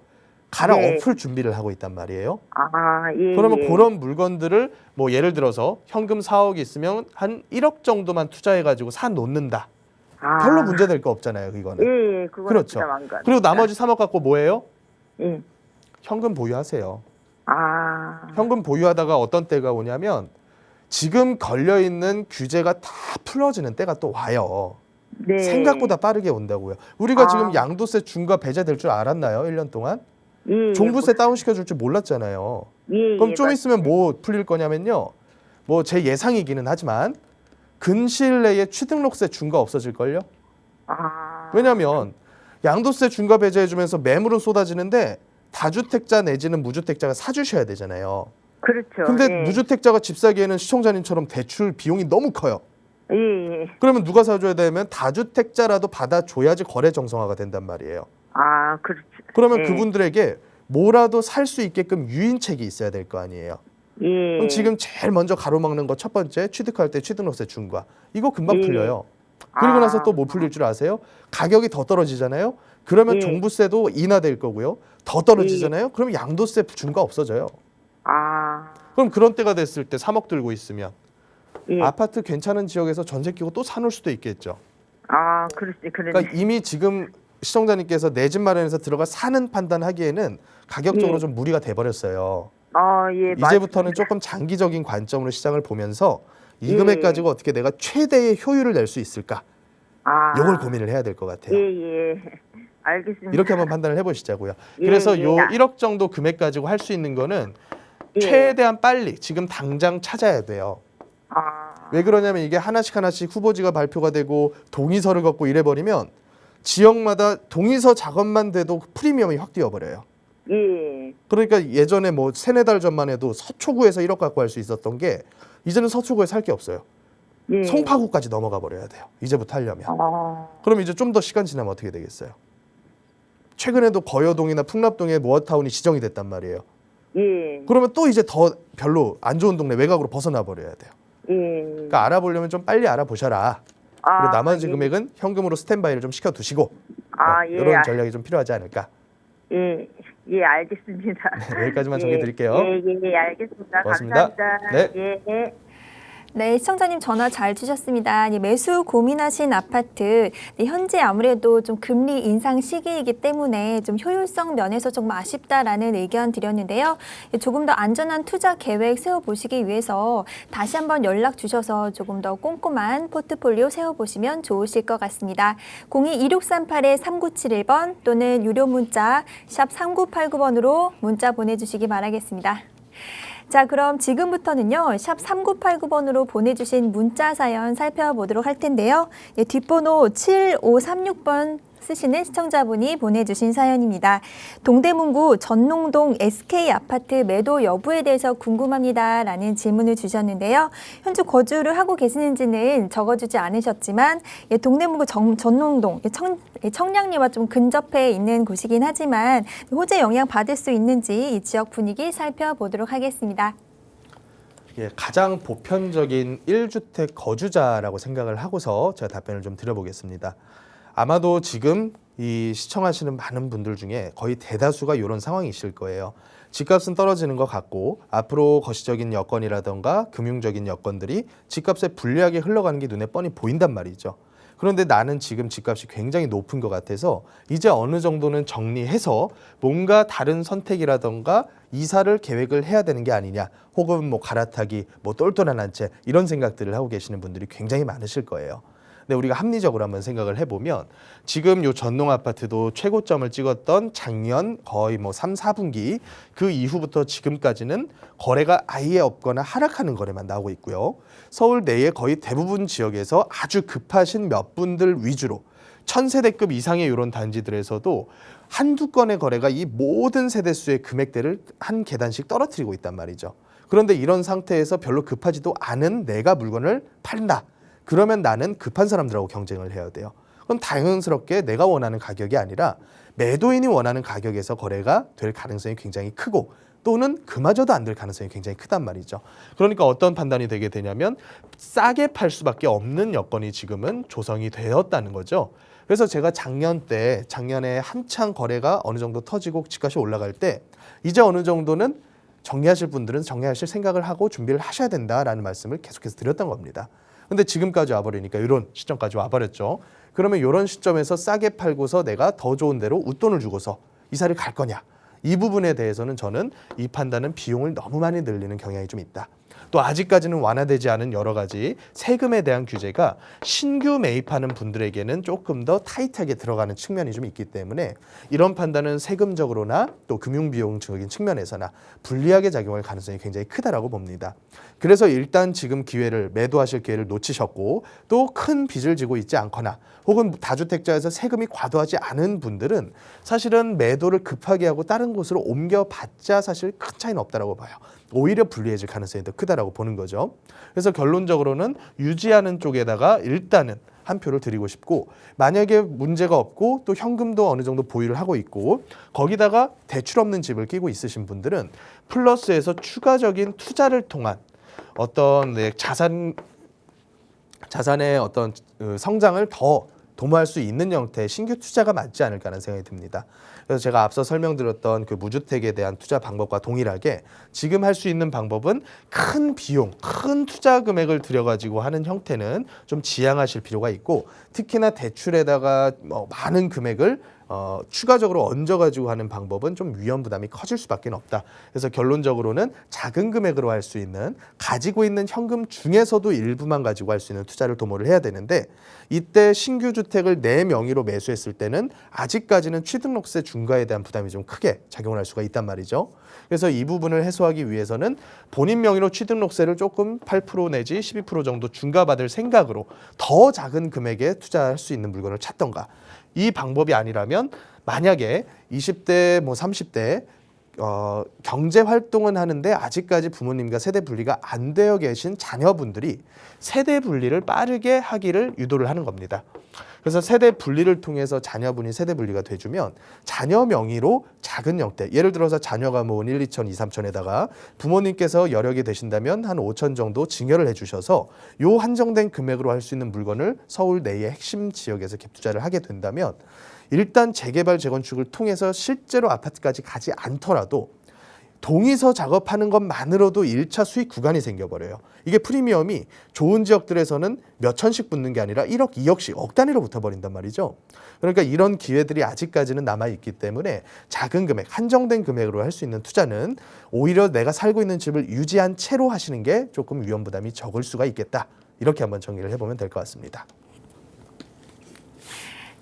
갈아엎을 준비를 하고 있단 말이에요. 아, 예. 그러면 예. 그런 물건들을 뭐 예를 들어서 현금 4억이 있으면 한 1억 정도만 투자해가지고 사 놓는다. 아. 별로 문제될 거 없잖아요. 이거는. 예, 그거는 그렇죠. 부담 안 가니까. 그리고 나머지 3억 갖고 뭐예요? 예. 현금 보유하세요. 아. 현금 보유하다가 어떤 때가 오냐면 지금 걸려있는 규제가 다 풀어지는 때가 또 와요. 네. 생각보다 빠르게 온다고요. 우리가 아. 지금 양도세 중과 배제될 줄 알았나요? 1년 동안? 예. 종부세 다운시켜 줄 줄 몰랐잖아요. 예. 그럼 예, 좀 있으면 뭐 풀릴 거냐면요. 뭐 제 예상이기는 하지만 근시일 내에 취등록세 중과 없어질걸요. 아. 왜냐하면 양도세 중과 배제해주면서 매물은 쏟아지는데 다주택자 내지는 무주택자가 사주셔야 되잖아요. 그렇죠. 근데 예. 무주택자가 집 사기에는 시청자님처럼 대출 비용이 너무 커요. 예. 예. 그러면 누가 사줘야 되면 다주택자라도 받아줘야지 거래 정상화가 된단 말이에요. 아, 그렇죠. 그러면 예. 그분들에게 뭐라도 살 수 있게끔 유인책이 있어야 될 거 아니에요. 예. 그럼 지금 제일 먼저 가로막는 거 첫 번째 취득할 때 취등록세 중과 이거 금방 예. 풀려요. 그리고 아. 나서 또 뭐 풀릴 줄 아세요? 가격이 더 떨어지잖아요. 그러면 예. 종부세도 인하될 거고요. 더 떨어지잖아요. 그러면 양도세 중과 없어져요. 아. 그럼 그런 때가 됐을 때 3억 들고 있으면 예. 아파트 괜찮은 지역에서 전세 끼고 또 사놓을 수도 있겠죠. 아, 그렇지. 그러네. 그러니까 이미 지금 시청자님께서 내 집 마련해서 들어가 사는 판단하기에는 가격적으로 예. 좀 무리가 돼버렸어요. 아, 예. 이제부터는 맞습니다. 조금 장기적인 관점으로 시장을 보면서 이 예. 금액 가지고 어떻게 내가 최대의 효율을 낼 수 있을까? 아. 이걸 고민을 해야 될 것 같아요. 예, 예. 알겠습니다. 이렇게 한번 판단을 해보시자고요. 예, 그래서 예. 요 1억 정도 금액 가지고 할 수 있는 거는 예. 최대한 빨리 지금 당장 찾아야 돼요. 아. 왜 그러냐면 이게 하나씩 후보지가 발표가 되고 동의서를 갖고 이래버리면 지역마다 동의서 작업만 돼도 프리미엄이 확 뛰어버려요. 예. 그러니까 예전에 뭐 3-4달 전만 해도 서초구에서 1억 갖고 할 수 있었던 게 이제는 서초구에 살 게 없어요. 예. 송파구까지 넘어가 버려야 돼요. 이제부터 하려면. 아. 그럼 이제 좀 더 시간 지나면 어떻게 되겠어요? 최근에도 거여동이나 풍납동에 모아타운이 지정이 됐단 말이에요. 예. 그러면 또 이제 더 별로 안 좋은 동네 외곽으로 벗어나 버려야 돼요. 예. 그러니까 알아보려면 좀 빨리 알아보셔라. 아, 그리고 나머지 예. 금액은 현금으로 스탠바이를 좀 시켜두시고 아, 예. 이런 전략이 좀 필요하지 않을까. 예. 예, 알겠습니다. 여기까지만 예. 정리 드릴게요. 예, 예, 예, 알겠습니다. 고맙습니다. 감사합니다. 네. 예, 예. 네, 시청자님 전화 잘 주셨습니다. 매수 고민하신 아파트, 현재 아무래도 좀 금리 인상 시기이기 때문에 좀 효율성 면에서 조금 아쉽다라는 의견 드렸는데요. 조금 더 안전한 투자 계획 세워보시기 위해서 다시 한번 연락 주셔서 조금 더 꼼꼼한 포트폴리오 세워보시면 좋으실 것 같습니다. 02-2638-3971번 또는 유료 문자 샵 3989번으로 문자 보내주시기 바라겠습니다. 자, 그럼 지금부터는요, 샵 3989번으로 보내주신 문자 사연 살펴보도록 할 텐데요. 뒷번호 7536번 쓰시는 시청자분이 보내주신 사연입니다. 동대문구 전농동 SK 아파트 매도 여부에 대해서 궁금합니다. 라는 질문을 주셨는데요. 현재 거주를 하고 계시는지는 적어주지 않으셨지만 동대문구 전농동 청량리와 좀 근접해 있는 곳이긴 하지만 호재 영향 받을 수 있는지 이 지역 분위기 살펴보도록 하겠습니다. 예, 가장 보편적인 1주택 거주자라고 생각을 하고서 제가 답변을 좀 드려보겠습니다. 아마도 지금 이 시청하시는 많은 분들 중에 거의 대다수가 이런 상황이실 거예요. 집값은 떨어지는 것 같고 앞으로 거시적인 여건이라던가 금융적인 여건들이 집값에 불리하게 흘러가는 게 눈에 뻔히 보인단 말이죠. 그런데 나는 지금 집값이 굉장히 높은 것 같아서 이제 어느 정도는 정리해서 뭔가 다른 선택이라던가 이사를 계획을 해야 되는 게 아니냐, 혹은 뭐 갈아타기, 뭐 똘똘한 한 채 이런 생각들을 하고 계시는 분들이 굉장히 많으실 거예요. 근데 우리가 합리적으로 한번 생각을 해보면 지금 요 전농 아파트도 최고점을 찍었던 작년 거의 뭐 3, 4분기 그 이후부터 지금까지는 거래가 아예 없거나 하락하는 거래만 나오고 있고요. 서울 내의 거의 대부분 지역에서 아주 급하신 몇 분들 위주로 1000세대급 이상의 이런 단지들에서도 한두 건의 거래가 이 모든 세대수의 금액대를 한 계단씩 떨어뜨리고 있단 말이죠. 그런데 이런 상태에서 별로 급하지도 않은 내가 물건을 판다. 그러면 나는 급한 사람들하고 경쟁을 해야 돼요. 그럼 당연스럽게 내가 원하는 가격이 아니라 매도인이 원하는 가격에서 거래가 될 가능성이 굉장히 크고 또는 그마저도 안 될 가능성이 굉장히 크단 말이죠. 그러니까 어떤 판단이 되게 되냐면 싸게 팔 수밖에 없는 여건이 지금은 조성이 되었다는 거죠. 그래서 제가 작년에 한창 거래가 어느 정도 터지고 집값이 올라갈 때 이제 어느 정도는 정리하실 분들은 정리하실 생각을 하고 준비를 하셔야 된다라는 말씀을 계속해서 드렸던 겁니다. 근데 지금까지 와버리니까 이런 시점까지 와버렸죠. 그러면 이런 시점에서 싸게 팔고서 내가 더 좋은 데로 웃돈을 주고서 이사를 갈 거냐. 이 부분에 대해서는 저는 이 판단은 비용을 너무 많이 늘리는 경향이 좀 있다. 또 아직까지는 완화되지 않은 여러 가지 세금에 대한 규제가 신규 매입하는 분들에게는 조금 더 타이트하게 들어가는 측면이 좀 있기 때문에 이런 판단은 세금적으로나 또 금융비용적인 측면에서나 불리하게 작용할 가능성이 굉장히 크다라고 봅니다. 그래서 일단 지금 매도하실 기회를 놓치셨고 또 큰 빚을 지고 있지 않거나 혹은 다주택자에서 세금이 과도하지 않은 분들은 사실은 매도를 급하게 하고 다른 곳으로 옮겨봤자 사실 큰 차이는 없다라고 봐요. 오히려 불리해질 가능성이 더 크다라고 보는 거죠. 그래서 결론적으로는 유지하는 쪽에다가 일단은 한 표를 드리고 싶고, 만약에 문제가 없고 또 현금도 어느 정도 보유를 하고 있고 거기다가 대출 없는 집을 끼고 있으신 분들은 플러스에서 추가적인 투자를 통한 어떤 자산의 어떤 성장을 더 도모할 수 있는 형태의 신규 투자가 맞지 않을까 하는 생각이 듭니다. 그래서 제가 앞서 설명드렸던 그 무주택에 대한 투자 방법과 동일하게 지금 할 수 있는 방법은 큰 비용, 큰 투자 금액을 들여가지고 하는 형태는 좀 지양하실 필요가 있고, 특히나 대출에다가 많은 금액을 추가적으로 얹어가지고 하는 방법은 좀 위험 부담이 커질 수밖에 없다. 그래서 결론적으로는 작은 금액으로 할 수 있는, 가지고 있는 현금 중에서도 일부만 가지고 할 수 있는 투자를 도모를 해야 되는데, 이때 신규 주택을 내 명의로 매수했을 때는 아직까지는 취등록세 중과에 대한 부담이 좀 크게 작용을 할 수가 있단 말이죠. 그래서 이 부분을 해소하기 위해서는 본인 명의로 취등록세를 조금 8% 내지 12% 정도 중과받을 생각으로 더 작은 금액에 투자할 수 있는 물건을 찾던가, 이 방법이 아니라면 만약에 20대, 30대 경제 활동은 하는데 아직까지 부모님과 세대 분리가 안 되어 계신 자녀분들이 세대 분리를 빠르게 하기를 유도를 하는 겁니다. 그래서 세대 분리를 통해서 자녀분이 세대 분리가 돼주면 자녀 명의로 작은 형태, 예를 들어서 자녀가 모은 1, 2천, 2, 3천에다가 부모님께서 여력이 되신다면 한 5천 정도 증여를 해주셔서 요 한정된 금액으로 할 수 있는 물건을 서울 내의 핵심 지역에서 갭 투자를 하게 된다면 일단 재개발, 재건축을 통해서 실제로 아파트까지 가지 않더라도 동의서 작업하는 것만으로도 1차 수익 구간이 생겨버려요. 이게 프리미엄이 좋은 지역들에서는 몇 천씩 붙는 게 아니라 1억, 2억씩, 억 단위로 붙어버린단 말이죠. 그러니까 이런 기회들이 아직까지는 남아있기 때문에 작은 금액, 한정된 금액으로 할 수 있는 투자는 오히려 내가 살고 있는 집을 유지한 채로 하시는 게 조금 위험 부담이 적을 수가 있겠다. 이렇게 한번 정리를 해보면 될 것 같습니다.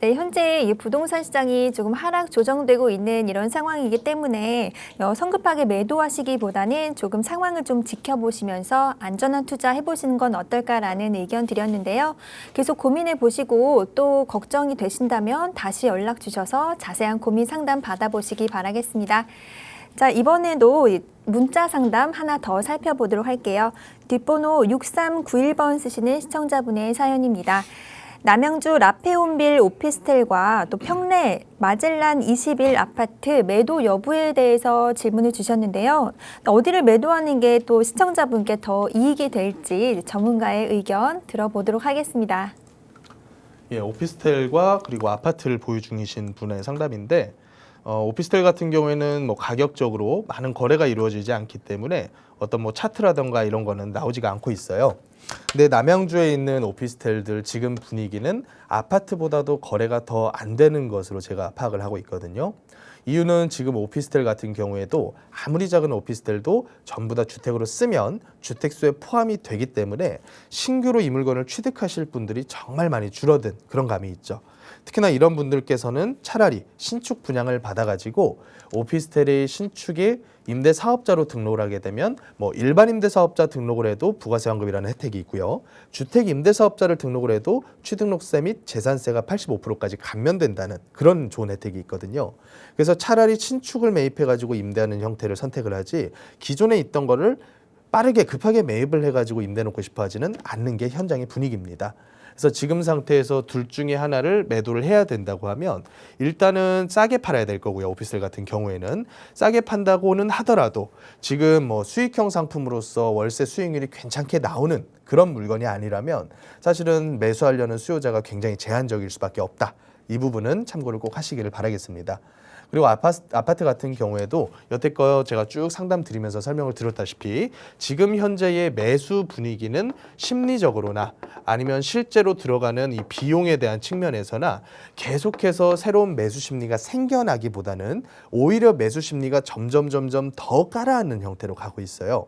네, 현재 이 부동산 시장이 조금 하락 조정되고 있는 이런 상황이기 때문에 성급하게 매도하시기보다는 조금 상황을 좀 지켜보시면서 안전한 투자 해보시는 건 어떨까라는 의견 드렸는데요. 계속 고민해 보시고 또 걱정이 되신다면 다시 연락 주셔서 자세한 고민 상담 받아보시기 바라겠습니다. 자, 이번에도 문자 상담 하나 더 살펴보도록 할게요. 뒷번호 6391번 쓰시는 시청자분의 사연입니다. 남양주 라페온빌 오피스텔과 또 평내 마젤란 21 아파트 매도 여부에 대해서 질문을 주셨는데요. 어디를 매도하는 게 또 시청자분께 더 이익이 될지 전문가의 의견 들어보도록 하겠습니다. 예, 오피스텔과 그리고 아파트를 보유 중이신 분의 상담인데 오피스텔 같은 경우에는 뭐 가격적으로 많은 거래가 이루어지지 않기 때문에 어떤 뭐 차트라던가 이런 거는 나오지가 않고 있어요. 근데 남양주에 있는 오피스텔들 지금 분위기는 아파트보다도 거래가 더 안 되는 것으로 제가 파악을 하고 있거든요. 이유는 지금 오피스텔 같은 경우에도 아무리 작은 오피스텔도 전부 다 주택으로 쓰면 주택수에 포함이 되기 때문에 신규로 이 물건을 취득하실 분들이 정말 많이 줄어든 그런 감이 있죠. 특히나 이런 분들께서는 차라리 신축 분양을 받아가지고 오피스텔의 신축이 임대사업자로 등록을 하게 되면 뭐 일반 임대사업자 등록을 해도 부가세환급이라는 혜택이 있고요. 주택 임대사업자를 등록을 해도 취등록세 및 재산세가 85%까지 감면된다는 그런 좋은 혜택이 있거든요. 그래서 차라리 신축을 매입해가지고 임대하는 형태를 선택을 하지 기존에 있던 거를 빠르게 급하게 매입을 해가지고 임대놓고 싶어 하지는 않는 게 현장의 분위기입니다. 그래서 지금 상태에서 둘 중에 하나를 매도를 해야 된다고 하면 일단은 싸게 팔아야 될 거고요. 오피스텔 같은 경우에는 싸게 판다고는 하더라도 지금 뭐 수익형 상품으로서 월세 수익률이 괜찮게 나오는 그런 물건이 아니라면 사실은 매수하려는 수요자가 굉장히 제한적일 수밖에 없다. 이 부분은 참고를 꼭 하시기를 바라겠습니다. 그리고 아파트 같은 경우에도 여태껏 제가 쭉 상담 드리면서 설명을 드렸다시피 지금 현재의 매수 분위기는 심리적으로나 아니면 실제로 들어가는 이 비용에 대한 측면에서나 계속해서 새로운 매수 심리가 생겨나기보다는 오히려 매수 심리가 점점 더 깔아앉는 형태로 가고 있어요.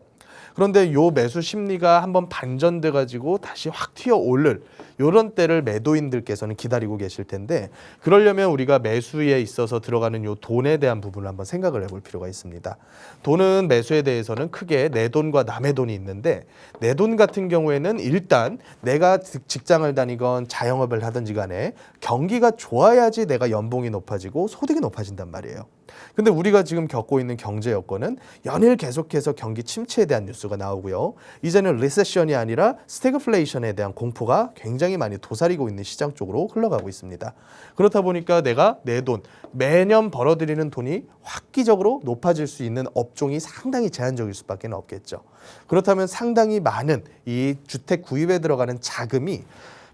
그런데 요 매수 심리가 한번 반전돼 가지고 다시 확 튀어 오를 요런 때를 매도인들께서는 기다리고 계실 텐데 그러려면 우리가 매수에 있어서 들어가는 요 돈에 대한 부분을 한번 생각을 해볼 필요가 있습니다. 돈은 매수에 대해서는 크게 내 돈과 남의 돈이 있는데 내 돈 같은 경우에는 일단 내가 직장을 다니건 자영업을 하든지 간에 경기가 좋아야지 내가 연봉이 높아지고 소득이 높아진단 말이에요. 근데 우리가 지금 겪고 있는 경제 여건은 연일 계속해서 경기 침체에 대한 뉴스가 나오고요. 이제는 리세션이 아니라 스태그플레이션에 대한 공포가 굉장히 많이 도사리고 있는 시장 쪽으로 흘러가고 있습니다. 그렇다 보니까 내가 내 돈, 매년 벌어들이는 돈이 획기적으로 높아질 수 있는 업종이 상당히 제한적일 수밖에 없겠죠. 그렇다면 상당히 많은 이 주택 구입에 들어가는 자금이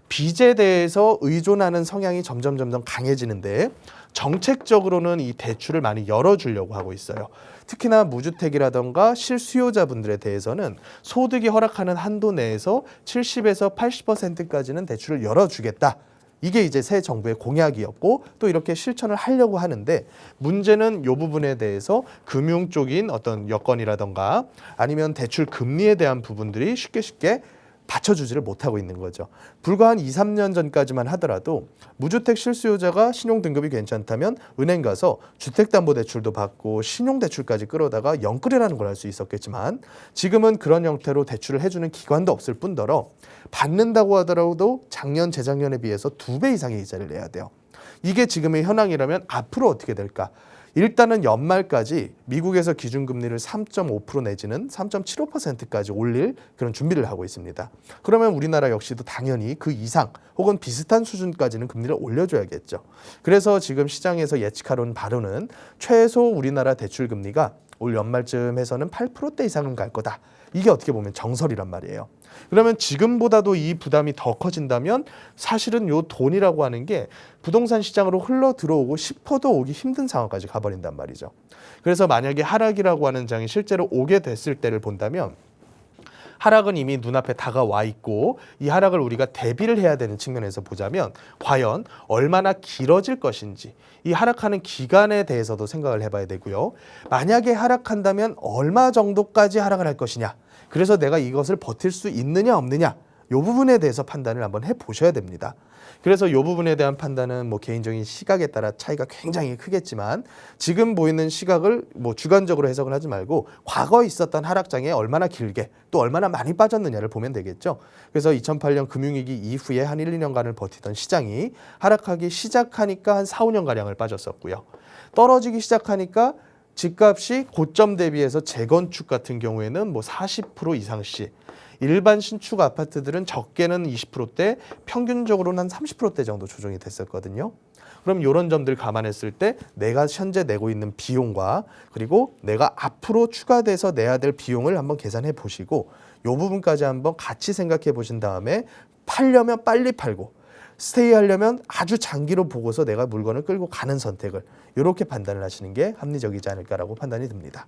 빚에 대해서 의존하는 성향이 점점 강해지는데 정책적으로는 이 대출을 많이 열어주려고 하고 있어요. 특히나 무주택이라던가 실수요자분들에 대해서는 소득이 허락하는 한도 내에서 70에서 80%까지는 대출을 열어주겠다. 이게 이제 새 정부의 공약이었고 또 이렇게 실천을 하려고 하는데 문제는 이 부분에 대해서 금융 쪽인 어떤 여건이라던가 아니면 대출 금리에 대한 부분들이 쉽게 받쳐주지를 못하고 있는 거죠. 불과 한 2, 3년 전까지만 하더라도 무주택 실수요자가 신용등급이 괜찮다면 은행 가서 주택담보대출도 받고 신용대출까지 끌어다가 영끌이라는 걸 할 수 있었겠지만 지금은 그런 형태로 대출을 해주는 기관도 없을 뿐더러 받는다고 하더라도 작년, 재작년에 비해서 2배 이상의 이자를 내야 돼요. 이게 지금의 현황이라면 앞으로 어떻게 될까? 일단은 연말까지 미국에서 기준금리를 3.5% 내지는 3.75%까지 올릴 그런 준비를 하고 있습니다. 그러면 우리나라 역시도 당연히 그 이상 혹은 비슷한 수준까지는 금리를 올려줘야겠죠. 그래서 지금 시장에서 예측하는 바로는 최소 우리나라 대출금리가 올 연말쯤 해서는 8%대 이상은 갈 거다. 이게 어떻게 보면 정설이란 말이에요. 그러면 지금보다도 이 부담이 더 커진다면 사실은 요 돈이라고 하는 게 부동산 시장으로 흘러 들어오고 싶어도 오기 힘든 상황까지 가버린단 말이죠. 그래서 만약에 하락이라고 하는 장이 실제로 오게 됐을 때를 본다면 하락은 이미 눈앞에 다가와 있고 이 하락을 우리가 대비를 해야 되는 측면에서 보자면 과연 얼마나 길어질 것인지 이 하락하는 기간에 대해서도 생각을 해봐야 되고요. 만약에 하락한다면 얼마 정도까지 하락을 할 것이냐. 그래서 내가 이것을 버틸 수 있느냐 없느냐. 이 부분에 대해서 판단을 한번 해보셔야 됩니다. 그래서 이 부분에 대한 판단은 뭐 개인적인 시각에 따라 차이가 굉장히 크겠지만 지금 보이는 시각을 뭐 주관적으로 해석을 하지 말고 과거에 있었던 하락장에 얼마나 길게 또 얼마나 많이 빠졌느냐를 보면 되겠죠. 그래서 2008년 금융위기 이후에 한 1, 2년간을 버티던 시장이 하락하기 시작하니까 한 4, 5년가량을 빠졌었고요. 떨어지기 시작하니까 집값이 고점 대비해서 재건축 같은 경우에는 뭐 40% 이상씩, 일반 신축 아파트들은 적게는 20%대, 평균적으로는 한 30%대 정도 조정이 됐었거든요. 그럼 이런 점들 감안했을 때 내가 현재 내고 있는 비용과 그리고 내가 앞으로 추가돼서 내야 될 비용을 한번 계산해 보시고 이 부분까지 한번 같이 생각해 보신 다음에 팔려면 빨리 팔고 스테이 하려면 아주 장기로 보고서 내가 물건을 끌고 가는 선택을 이렇게 판단을 하시는 게 합리적이지 않을까라고 판단이 듭니다.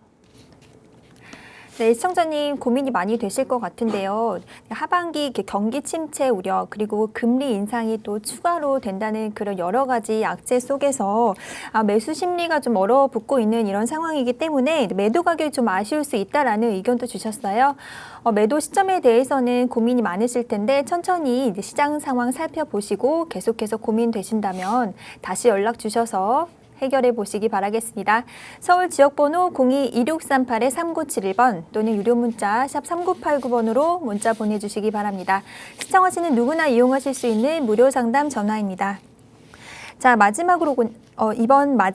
네, 시청자님 고민이 많이 되실 것 같은데요. 하반기 경기 침체 우려 그리고 금리 인상이 또 추가로 된다는 그런 여러 가지 악재 속에서 매수 심리가 좀 얼어붙고 있는 이런 상황이기 때문에 매도 가격이 좀 아쉬울 수 있다라는 의견도 주셨어요. 매도 시점에 대해서는 고민이 많으실 텐데 천천히 이제 시장 상황 살펴보시고 계속해서 고민되신다면 다시 연락 주셔서 해결해 보시기 바라겠습니다. 서울 지역번호 02-2638-3971번 또는 유료 문자 샵 3989번으로 문자 보내주시기 바랍니다. 시청하시는 누구나 이용하실 수 있는 무료 상담 전화입니다. 자, 마지막으로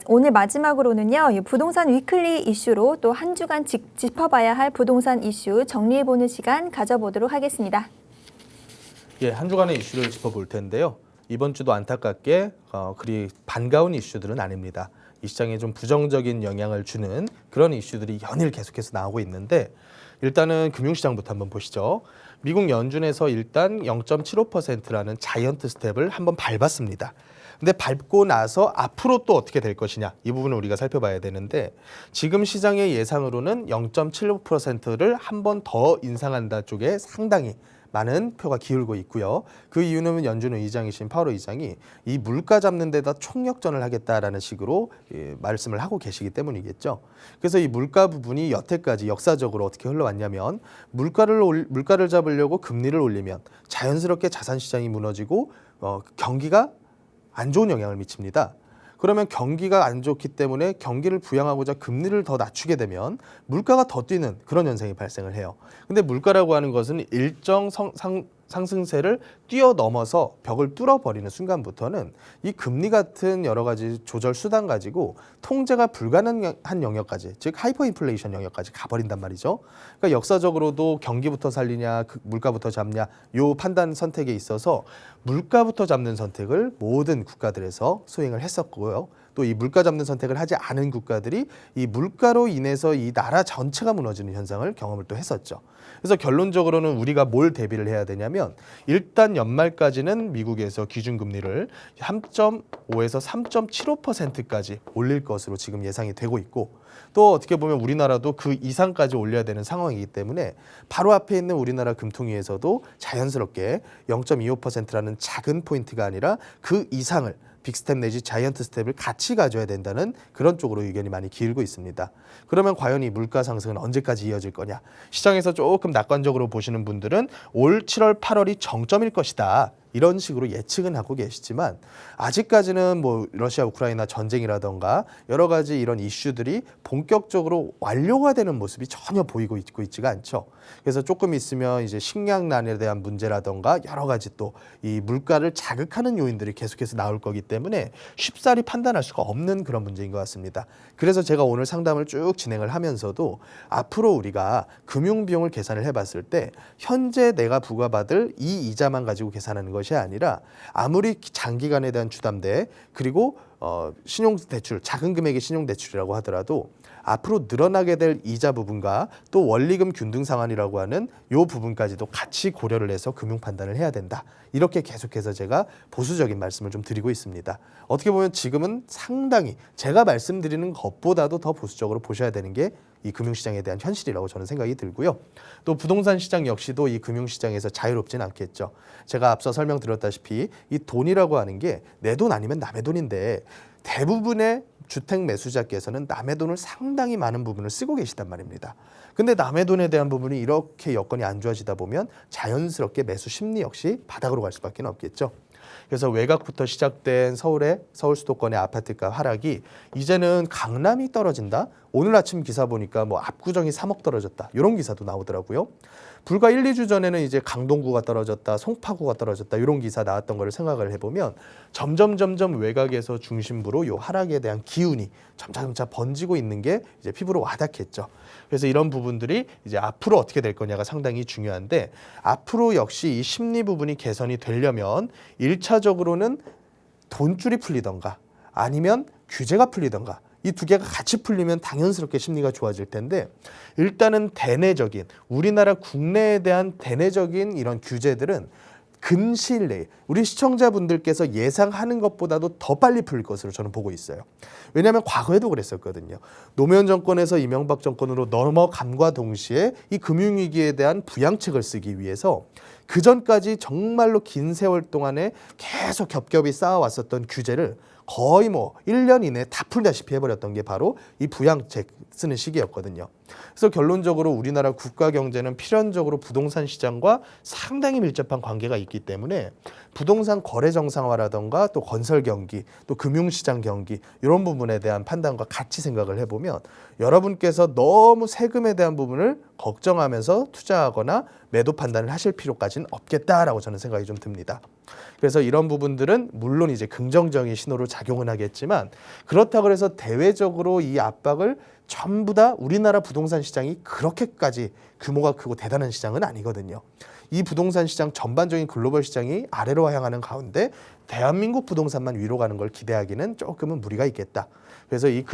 오늘 마지막으로는요. 부동산 위클리 이슈로 또 한 주간 짚어봐야 할 부동산 이슈 정리해보는 시간 가져보도록 하겠습니다. 예, 한 주간의 이슈를 짚어볼 텐데요. 이번 주도 안타깝게 그리 반가운 이슈들은 아닙니다. 이 시장에 좀 부정적인 영향을 주는 그런 이슈들이 연일 계속해서 나오고 있는데 일단은 금융시장부터 한번 보시죠. 미국 연준에서 일단 0.75%라는 자이언트 스텝을 한번 밟았습니다. 근데 밟고 나서 앞으로 또 어떻게 될 것이냐 이 부분을 우리가 살펴봐야 되는데 지금 시장의 예상으로는 0.75%를 한 번 더 인상한다 쪽에 상당히 많은 표가 기울고 있고요. 그 이유는 연준 의장이신 파월 의장이 이 물가 잡는 데다 총력전을 하겠다라는 식으로 말씀을 하고 계시기 때문이겠죠. 그래서 이 물가 부분이 여태까지 역사적으로 어떻게 흘러왔냐면 물가를 잡으려고 금리를 올리면 자연스럽게 자산 시장이 무너지고 경기가 안 좋은 영향을 미칩니다. 그러면 경기가 안 좋기 때문에 경기를 부양하고자 금리를 더 낮추게 되면 물가가 더 뛰는 그런 현상이 발생을 해요. 근데 물가라고 하는 것은 일정 상승세를 뛰어넘어서 벽을 뚫어버리는 순간부터는 이 금리 같은 여러 가지 조절 수단 가지고 통제가 불가능한 영역까지, 즉 하이퍼 인플레이션 영역까지 가버린단 말이죠. 그러니까 역사적으로도 경기부터 살리냐 물가부터 잡냐 요 판단 선택에 있어서 물가부터 잡는 선택을 모든 국가들에서 수행을 했었고요. 또 이 물가 잡는 선택을 하지 않은 국가들이 이 물가로 인해서 이 나라 전체가 무너지는 현상을 경험을 또 했었죠. 그래서 결론적으로는 우리가 뭘 대비를 해야 되냐면 일단 연말까지는 미국에서 기준금리를 3.5에서 3.75%까지 올릴 것으로 지금 예상이 되고 있고 또 어떻게 보면 우리나라도 그 이상까지 올려야 되는 상황이기 때문에 바로 앞에 있는 우리나라 금통위에서도 자연스럽게 0.25%라는 작은 포인트가 아니라 그 이상을 빅스텝 내지 자이언트 스텝을 같이 가져야 된다는 그런 쪽으로 의견이 많이 기울고 있습니다. 그러면 과연 이 물가 상승은 언제까지 이어질 거냐? 시장에서 조금 낙관적으로 보시는 분들은 올 7월, 8월이 정점일 것이다. 이런 식으로 예측은 하고 계시지만 아직까지는 뭐 러시아 우크라이나 전쟁이라던가 여러 가지 이런 이슈들이 본격적으로 완료가 되는 모습이 전혀 보이고 있지가 않죠. 그래서 조금 있으면 이제 식량난에 대한 문제라던가 여러 가지 또 이 물가를 자극하는 요인들이 계속해서 나올 거기 때문에 쉽사리 판단할 수가 없는 그런 문제인 것 같습니다. 그래서 제가 오늘 상담을 쭉 진행을 하면서도 앞으로 우리가 금융 비용을 계산을 해봤을 때 현재 내가 부과받을 이 이자만 가지고 계산하는 것이 아니라 아무리 장기간에 대한 주담대 그리고 신용대출, 작은 금액의 신용대출이라고 하더라도 앞으로 늘어나게 될 이자 부분과 또 원리금 균등 상환이라고 하는 이 부분까지도 같이 고려를 해서 금융 판단을 해야 된다. 이렇게 계속해서 제가 보수적인 말씀을 좀 드리고 있습니다. 어떻게 보면 지금은 상당히 제가 말씀드리는 것보다도 더 보수적으로 보셔야 되는 게 이 금융시장에 대한 현실이라고 저는 생각이 들고요. 또 부동산 시장 역시도 이 금융시장에서 자유롭진 않겠죠. 제가 앞서 설명드렸다시피 이 돈이라고 하는 게 내 돈 아니면 남의 돈인데 대부분의 주택 매수자께서는 남의 돈을 상당히 많은 부분을 쓰고 계시단 말입니다. 근데 남의 돈에 대한 부분이 이렇게 여건이 안 좋아지다 보면 자연스럽게 매수 심리 역시 바닥으로 갈 수밖에 없겠죠. 그래서 외곽부터 시작된 서울 수도권의 아파트값 하락이 이제는 강남이 떨어진다. 오늘 아침 기사 보니까 뭐 압구정이 3억 떨어졌다. 이런 기사도 나오더라고요. 불과 1, 2주 전에는 이제 강동구가 떨어졌다, 송파구가 떨어졌다 이런 기사 나왔던 거를 생각을 해보면 점점 외곽에서 중심부로 요 하락에 대한 기운이 점차 번지고 있는 게 이제 피부로 와닿겠죠. 그래서 이런 부분들이 이제 앞으로 어떻게 될 거냐가 상당히 중요한데 앞으로 역시 이 심리 부분이 개선이 되려면 1차적으로는 돈줄이 풀리던가 아니면 규제가 풀리던가 이 두 개가 같이 풀리면 당연스럽게 심리가 좋아질 텐데 일단은 대내적인 우리나라 국내에 대한 대내적인 이런 규제들은 근시일 내에 우리 시청자분들께서 예상하는 것보다도 더 빨리 풀릴 것으로 저는 보고 있어요. 왜냐하면 과거에도 그랬었거든요. 노무현 정권에서 이명박 정권으로 넘어감과 동시에 이 금융위기에 대한 부양책을 쓰기 위해서 그 전까지 정말로 긴 세월 동안에 계속 겹겹이 쌓아왔었던 규제를 거의 뭐 1년 이내에 다 풀다시피 해버렸던 게 바로 이 부양책 쓰는 시기였거든요. 그래서 결론적으로 우리나라 국가 경제는 필연적으로 부동산 시장과 상당히 밀접한 관계가 있기 때문에 부동산 거래 정상화라던가 또 건설 경기, 또 금융시장 경기 이런 부분에 대한 판단과 같이 생각을 해보면 여러분께서 너무 세금에 대한 부분을 걱정하면서 투자하거나 매도 판단을 하실 필요까지는 없겠다라고 저는 생각이 좀 듭니다. 그래서 이런 부분들은 물론 이제 긍정적인 신호로 작용은 하겠지만 그렇다고 해서 대외적으로 이 압박을 전부 다 우리나라 부동산 시장이 그렇게까지 규모가 크고 대단한 시장은 아니거든요. 이 부동산 시장 전반적인 글로벌 시장이 아래로 향하는 가운데 대한민국 부동산만 위로 가는 걸 기대하기는 조금은 무리가 있겠다. 그래서 이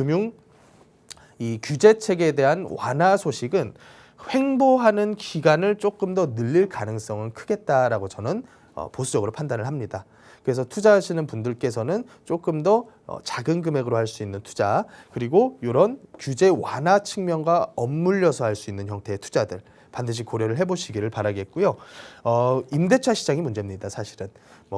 규제책에 대한 완화 소식은 횡보하는 기간을 조금 더 늘릴 가능성은 크겠다라고 저는 보수적으로 판단을 합니다. 그래서 투자하시는 분들께서는 조금 더 작은 금액으로 할 수 있는 투자 그리고 이런 규제 완화 측면과 엇물려서 할 수 있는 형태의 투자들 반드시 고려를 해보시기를 바라겠고요. 임대차 시장이 문제입니다. 사실은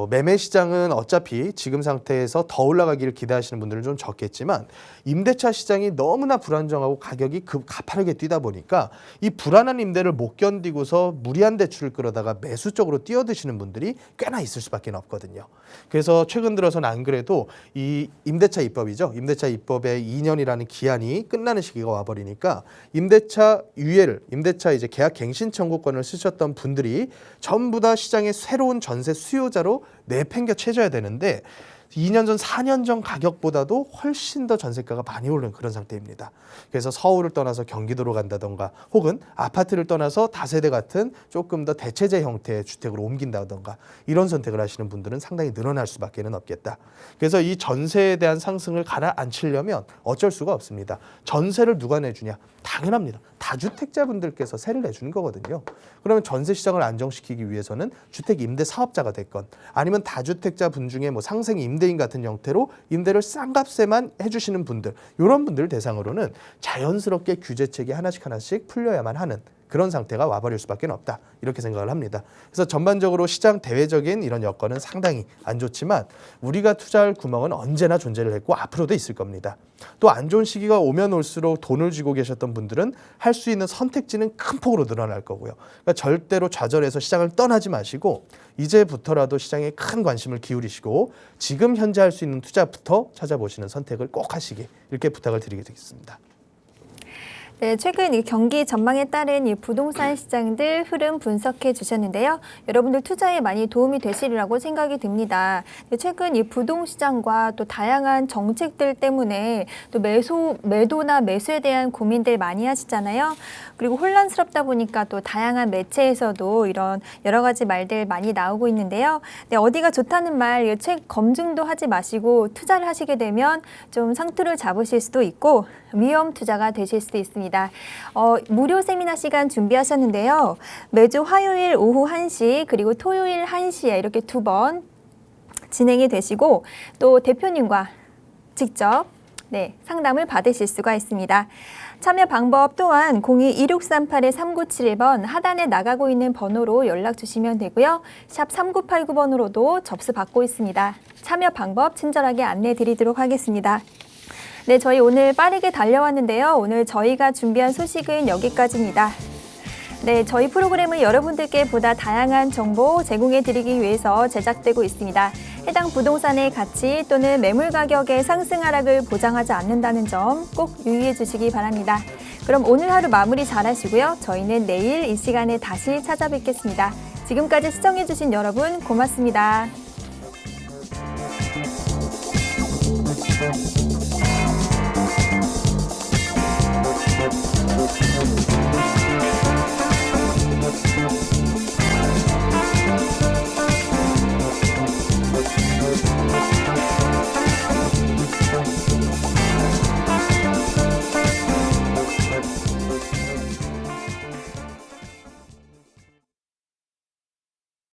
매매 시장은 어차피 지금 상태에서 더 올라가기를 기대하시는 분들은 좀 적겠지만 임대차 시장이 너무나 불안정하고 가격이 가파르게 뛰다 보니까 이 불안한 임대를 못 견디고서 무리한 대출을 끌어다가 매수 쪽으로 뛰어드시는 분들이 꽤나 있을 수밖에 없거든요. 그래서 최근 들어서는 안 그래도 이 임대차 입법이죠. 임대차 입법의 2년이라는 기한이 끝나는 시기가 와버리니까 임대차 유예를 임대차 이제 계약 갱신 청구권을 쓰셨던 분들이 전부 다 시장의 새로운 전세 수요자로 내팽겨 쳐져야 되는데 2년 전, 4년 전 가격보다도 훨씬 더 전세가가 많이 오른 그런 상태입니다. 그래서 서울을 떠나서 경기도로 간다던가 혹은 아파트를 떠나서 다세대 같은 조금 더 대체재 형태의 주택으로 옮긴다던가 이런 선택을 하시는 분들은 상당히 늘어날 수밖에 없겠다. 그래서 이 전세에 대한 상승을 가라앉히려면 어쩔 수가 없습니다. 전세를 누가 내주냐? 당연합니다. 다주택자분들께서 세를 내주는 거거든요. 그러면 전세 시장을 안정시키기 위해서는 주택 임대 사업자가 됐건 아니면 다주택자 분 중에 상생 임대인 같은 형태로 임대를 싼 값에만 해주시는 분들 이런 분들 대상으로는 자연스럽게 규제책이 하나씩 풀려야만 하는 그런 상태가 와버릴 수밖에 없다. 이렇게 생각을 합니다. 그래서 전반적으로 시장 대외적인 이런 여건은 상당히 안 좋지만 우리가 투자할 구멍은 언제나 존재를 했고 앞으로도 있을 겁니다. 또 안 좋은 시기가 오면 올수록 돈을 쥐고 계셨던 분들은 할 수 있는 선택지는 큰 폭으로 늘어날 거고요. 그러니까 절대로 좌절해서 시장을 떠나지 마시고 이제부터라도 시장에 큰 관심을 기울이시고 지금 현재 할 수 있는 투자부터 찾아보시는 선택을 꼭 하시기 이렇게 부탁을 드리겠습니다. 네, 최근 이 경기 전망에 따른 이 부동산 시장들 흐름 분석해 주셨는데요. 여러분들 투자에 많이 도움이 되시리라고 생각이 듭니다. 최근 이 부동시장과 또 다양한 정책들 때문에 또 매도나 매수에 대한 고민들 많이 하시잖아요. 그리고 혼란스럽다 보니까 또 다양한 매체에서도 이런 여러 가지 말들 많이 나오고 있는데요. 네, 어디가 좋다는 말 책 검증도 하지 마시고 투자를 하시게 되면 좀 상투를 잡으실 수도 있고 위험 투자가 되실 수도 있습니다. 무료 세미나 시간 준비하셨는데요. 매주 화요일 오후 1시 그리고 토요일 1시에 이렇게 2번 진행이 되시고 또 대표님과 직접 상담을 받으실 수가 있습니다. 참여 방법 또한 02-2638-3971번 하단에 나가고 있는 번호로 연락 주시면 되고요. 샵 3989번으로도 접수 받고 있습니다. 참여 방법 친절하게 안내 드리도록 하겠습니다. 네, 저희 오늘 빠르게 달려왔는데요. 오늘 저희가 준비한 소식은 여기까지입니다. 네, 저희 프로그램은 여러분들께 보다 다양한 정보 제공해 드리기 위해서 제작되고 있습니다. 해당 부동산의 가치 또는 매물 가격의 상승 하락을 보장하지 않는다는 점 꼭 유의해 주시기 바랍니다. 그럼 오늘 하루 마무리 잘 하시고요. 저희는 내일 이 시간에 다시 찾아뵙겠습니다. 지금까지 시청해 주신 여러분 고맙습니다.